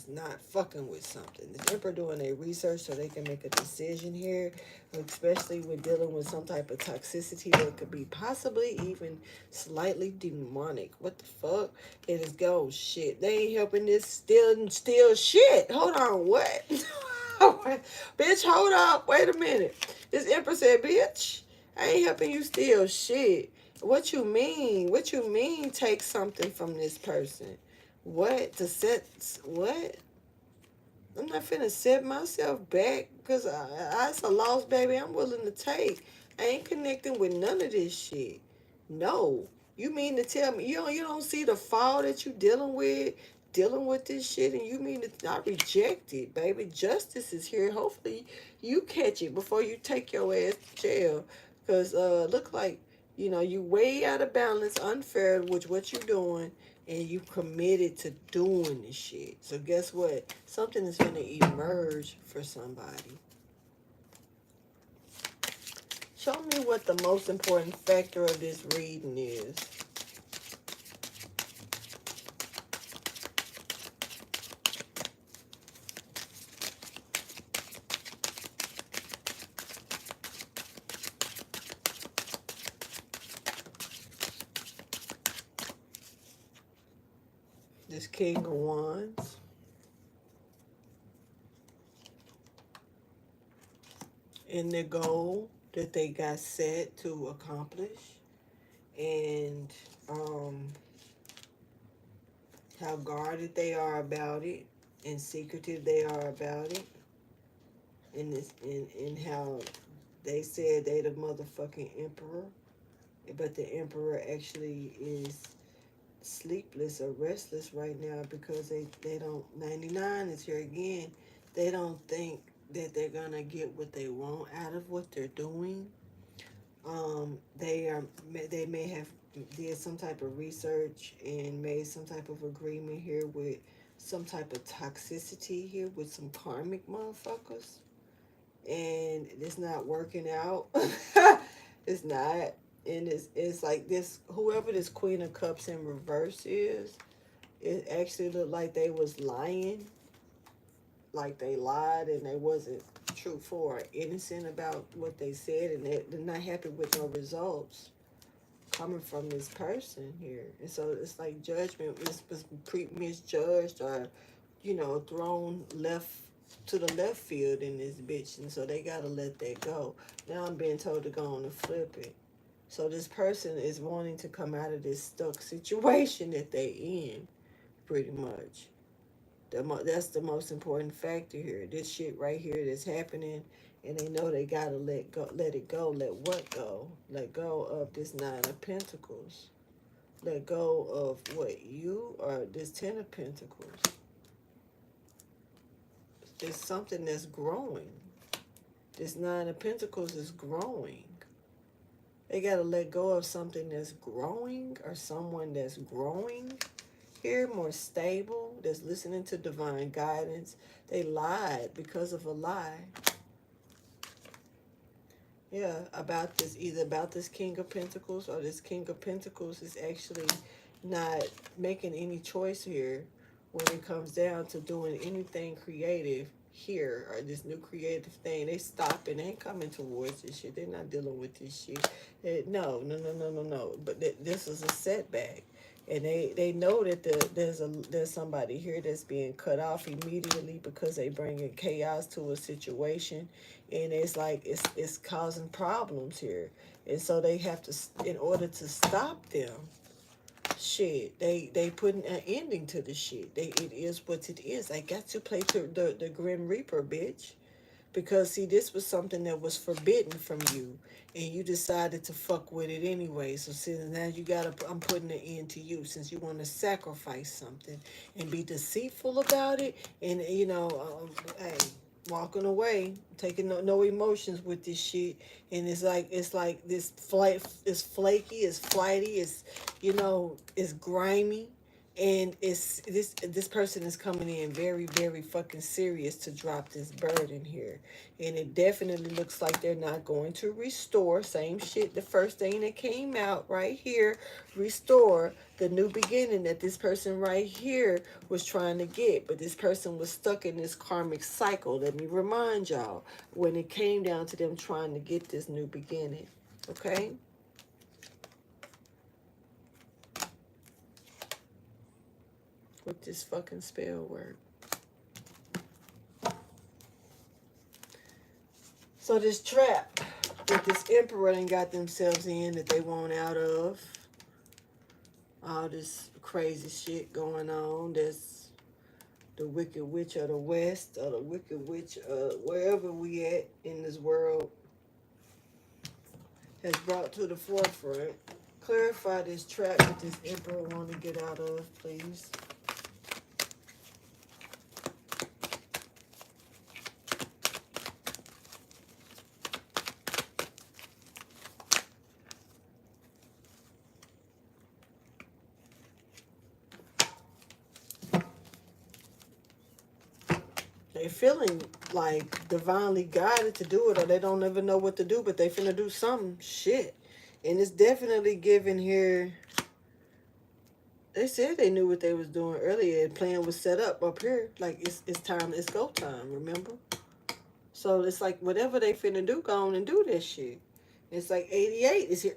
not fucking with something. This emperor doing their research so they can make a decision here, especially with dealing with some type of toxicity that could be possibly even slightly demonic. What the fuck? It is go shit. They ain't helping this still shit. Hold on, what? Bitch, hold up. Wait a minute. This emperor said, bitch, I ain't helping you steal shit. What you mean? What you mean take something from this person? What? To set what? I'm not finna set myself back because it's a loss, baby. I'm willing to take. I ain't connecting with none of this shit. No. You mean to tell me you don't see the fall that you dealing with this shit, and you mean to not reject it, baby? Justice is here. Hopefully you catch it before you take your ass to jail. Cause look like you way out of balance, unfair with what you doing, and you committed to doing this shit. So guess what? Something is gonna emerge for somebody. Show me what the most important factor of this reading is. This King of Wands. And the goal that they got set to accomplish. And how guarded they are about it. And secretive they are about it. And how they said they the motherfucking emperor. But the emperor actually is sleepless or restless right now because they don't 99 is here again. They don't think that they're gonna get what they want out of what they're doing. They may have did some type of research and made some type of agreement here with some type of toxicity here with some karmic motherfuckers, and it's not working out. It's not. And it's like this, whoever this Queen of Cups in reverse is, it actually looked like they was lying, like they lied and they wasn't truthful or innocent about what they said, and they're not happy with no results coming from this person here. And so it's like judgment was misjudged, or thrown left to the left field in this bitch, and so they gotta let that go. Now I'm being told to go on and flip it. So this person is wanting to come out of this stuck situation that they in, pretty much. That's the most important factor here. This shit right here that's happening, and they know they gotta let it go. Let what go? Let go of this Nine of Pentacles. Let go of what you are. This Ten of Pentacles. There's something that's growing. This Nine of Pentacles is growing. They gotta let go of something that's growing, or someone that's growing here, more stable, that's listening to divine guidance. They lied because of a lie. Yeah, about this, either about this King of Pentacles, or this King of Pentacles is actually not making any choice here when it comes down to doing anything creative here, or this new creative thing. They stop and they ain't coming towards this shit. They're not dealing with this shit. No. But this is a setback. And they know that there's somebody here that's being cut off immediately because they bringing chaos to a situation, and it's like it's causing problems here, and so they have to, in order to stop them, shit, they putting an ending to the shit. It is what it is. I got to play the Grim Reaper, bitch. Because, see, this was something that was forbidden from you, and you decided to fuck with it anyway. So, see, now I'm putting an end to you, since you want to sacrifice something and be deceitful about it, and, hey, walking away, taking no emotions with this shit. And it's like this flight is flaky, it's flighty, it's grimy. And it's this person is coming in very, very fucking serious to drop this burden here. And it definitely looks like they're not going to restore. Same shit, the first thing that came out right here. Restore the new beginning that this person right here was trying to get. But this person was stuck in this karmic cycle. Let me remind y'all, when it came down to them trying to get this new beginning. Okay? With this fucking spell word. So this trap that this emperor done got themselves in, that they want out of. All this crazy shit going on. There's the Wicked Witch of the West, or the Wicked Witch wherever we at in this world, has brought to the forefront. Clarify this trap that this emperor want to get out of, please. They feeling like divinely guided to do it, or they don't ever know what to do, but they finna do some shit. And it's definitely given here. They said they knew what they was doing earlier. The plan was set up here. Like, it's time, it's go time, remember? So it's like, whatever they finna do, go on and do this shit. It's like 88 is here.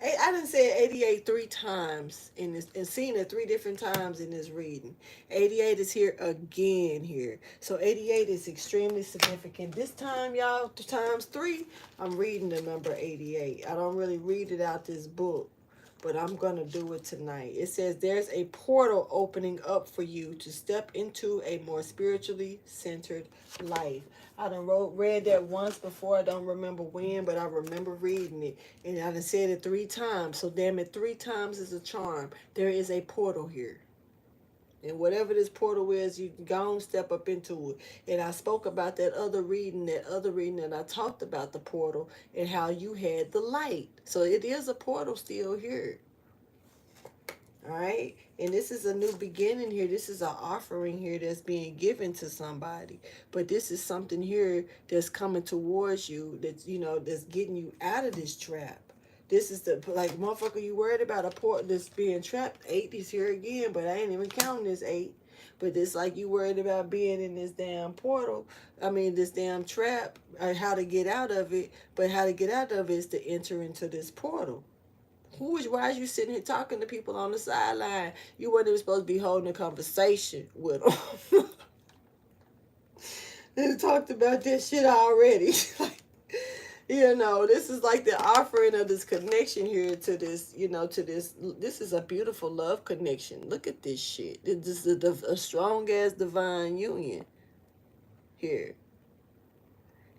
I done said 88 3 times in this, and seen it 3 different times in this reading. 88 is here again here. So 88 is extremely significant. This time, y'all, times 3, I'm reading the number 88. I don't really read it out this book, but I'm going to do it tonight. It says there's a portal opening up for you to step into a more spiritually centered life. I done read that once before. I don't remember when, but I remember reading it. And I done said it 3 times. So damn it, 3 times is a charm. There is a portal here. And whatever this portal is, you can go and step up into it. And I spoke about that other reading that I talked about the portal and how you had the light. So it is a portal still here. All right. And this is a new beginning here. This is an offering here that's being given to somebody. But this is something here that's coming towards you that's, you know, that's getting you out of this trap. This is the, like, motherfucker, you worried about a port that's being trapped. 8 is here again, but I ain't even counting this 8. But it's like you worried about being in this damn portal. I mean, this damn trap, how to get out of it. But how to get out of it is to enter into this portal. Why is you sitting here talking to people on the sideline? You weren't even supposed to be holding a conversation with them. They talked about this shit already. Like, you know, this is like the offering of this connection here to this, you know, to this. This is a beautiful love connection. Look at this shit. This is a strong ass divine union here.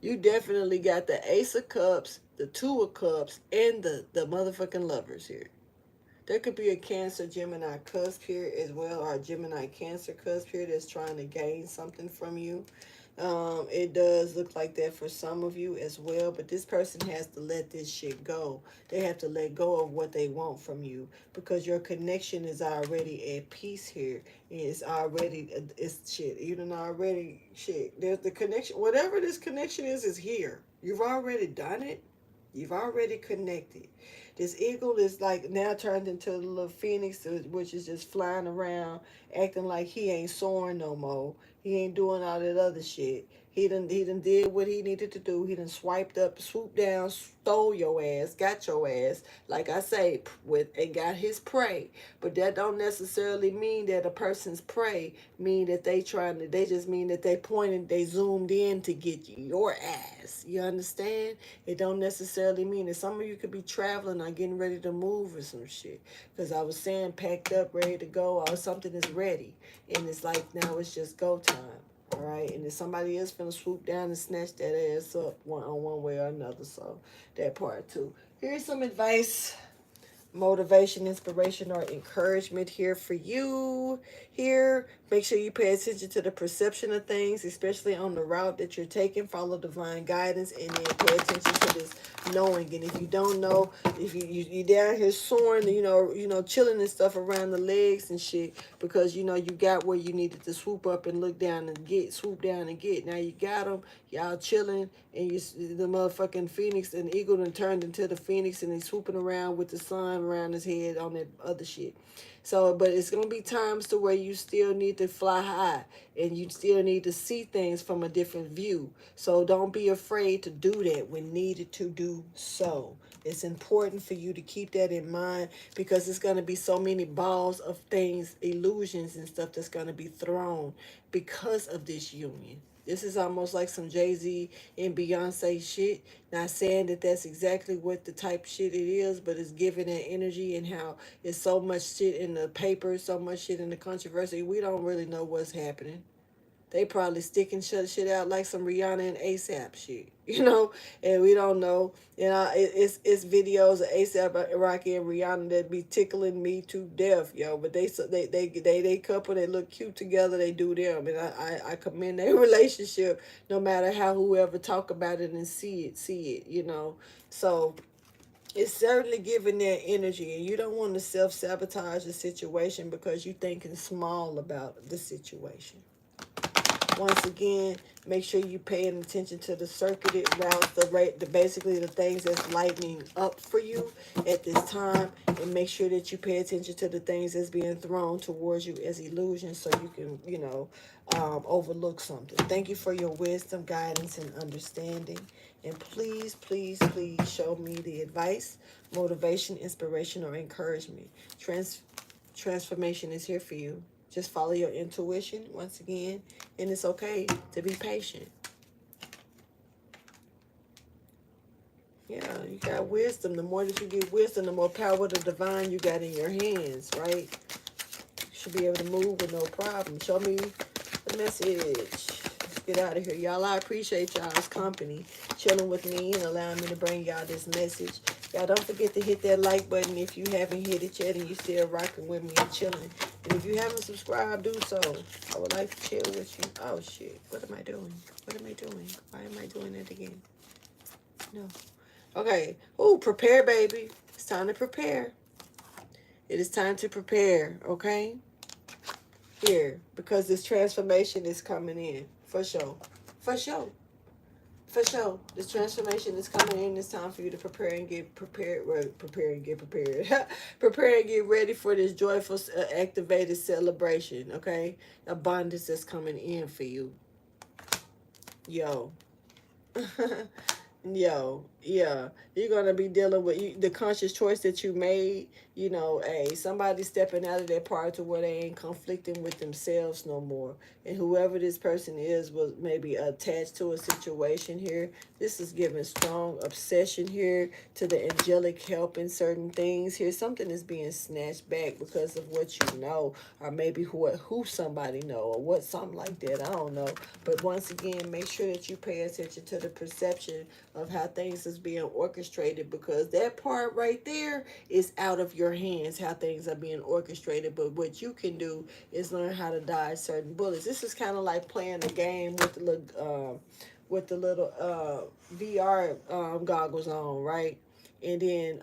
You definitely got the Ace of Cups, the Two of Cups, and the motherfucking lovers here. There could be a Cancer Gemini cusp here as well, or a Gemini Cancer cusp here that's trying to gain something from you. It does look like that for some of you as well, but this person has to let this shit go. They have to let go of what they want from you because your connection is already at peace here. It's already, it's shit. You done already, shit. There's the connection. Whatever this connection is here. You've already done it. You've already connected. This eagle is like now turned into a little phoenix, which is just flying around, acting like he ain't soaring no more. He ain't doing all that other shit. He done did what he needed to do. He done swiped up, swooped down, stole your ass, got your ass. Like I say, with and got his prey. But that don't necessarily mean that a person's prey mean that they trying to. They just mean that they pointed, they zoomed in to get your ass. You understand? It don't necessarily mean that some of you could be traveling or getting ready to move or some shit. Because I was saying packed up, ready to go, or something is ready. And it's like now it's just go time. All right, and if somebody else finna swoop down and snatch that ass up one way or another, so that part too. Here's some advice, motivation, inspiration, or encouragement here for you. Here, make sure you pay attention to the perception of things, especially on the route that you're taking. Follow divine guidance, and then pay attention to this knowing. And if you don't know, if you down here soaring, chilling and stuff around the legs and shit, because you got where you needed to swoop up and look down and swoop down and get. Now you got them, y'all chilling, and the motherfucking phoenix and eagle done turned into the phoenix, and he's swooping around with the sun around his head on that other shit. So, but it's going to be times to where you still need to fly high and you still need to see things from a different view. So don't be afraid to do that when needed to do so. It's important for you to keep that in mind because it's going to be so many balls of things, illusions and stuff that's going to be thrown because of this union. This is almost like some Jay-Z and Beyonce shit. Not saying that that's exactly what the type of shit it is, but it's giving that energy and how it's so much shit in the paper, so much shit in the controversy. We don't really know what's happening. They probably sticking shit out like some Rihanna and ASAP shit, and we don't know. It's videos of ASAP Rocky and Rihanna that be tickling me to death, yo. But they couple, they look cute together, they do them, and I commend their relationship, no matter how whoever talk about it and see it. So it's certainly giving that energy, and you don't want to self-sabotage the situation because you're thinking small about the situation. Once again, make sure you paying attention to the circuited routes, basically the things that's lightening up for you at this time, and make sure that you pay attention to the things that's being thrown towards you as illusions so you can, overlook something. Thank you for your wisdom, guidance, and understanding. And please, please, please show me the advice, motivation, inspiration, or encouragement. Transformation is here for you. Just follow your intuition once again, and it's okay to be patient. Yeah, you got wisdom. The more that you get wisdom, the more power of the divine you got in your hands, right? You should be able to move with no problem. Show me the message. Let's get out of here. Y'all, I appreciate y'all's company, chilling with me and allowing me to bring y'all this message. Y'all don't forget to hit that like button if you haven't hit it yet and you still rocking with me and chilling. And if you haven't subscribed, do so. I would like to chill with you. Oh, shit. What am I doing? What am I doing? Why am I doing that again? No. Okay. Ooh, prepare, baby. It's time to prepare. It is time to prepare, okay? Here, because this transformation is coming in. For sure. For sure. For sure. This transformation is coming in. It's time for you to prepare and get prepared. Prepare and get prepared. Prepare and get ready for this joyful, activated celebration, okay? Abundance that's coming in for you. Yo. Yo, yeah, you're gonna be dealing with the conscious choice that you made. You know, hey, somebody stepping out of their part to where they ain't conflicting with themselves no more. And whoever this person is was maybe attached to a situation here. This is giving strong obsession here to the angelic help in certain things here. Something is being snatched back because of what you know, or maybe who somebody know, or what, something like that. I don't know. But once again, make sure that you pay attention to the perception of how things is being orchestrated, because that part right there is out of your hands, how things are being orchestrated. But what you can do is learn how to dodge certain bullets. This is kind of like playing a game with the little VR goggles on, right? And then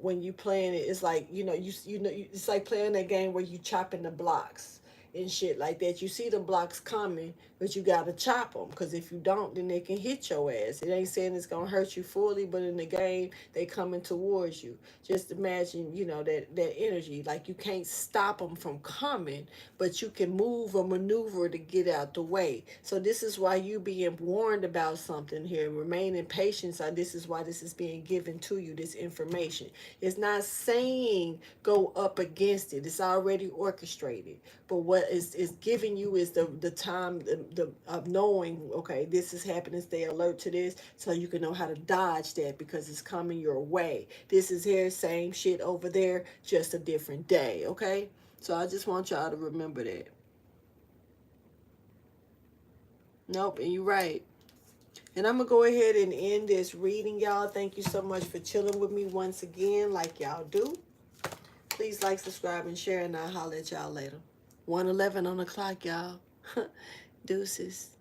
when you playing it, it's like, it's like playing that game where you chopping the blocks and shit like that. You see the blocks coming, but you gotta chop them, because if you don't, then they can hit your ass. It ain't saying it's gonna hurt you fully, but in the game, they coming towards you. Just imagine, that energy. Like, you can't stop them from coming, but you can move or maneuver to get out the way. So this is why you being warned about something here. Remaining patient. So this is why this is being given to you, this information. It's not saying go up against it. It's already orchestrated. But what is giving you is the time of knowing, okay, this is happening, stay alert to this, so you can know how to dodge that, because it's coming your way. This is here, same shit over there, just a different day, okay? So I just want y'all to remember that. Nope, and you're right. And I'm going to go ahead and end this reading, y'all. Thank you so much for chilling with me once again, like y'all do. Please like, subscribe, and share, and I'll holler at y'all later. 1:11 on the clock, y'all. Deuces.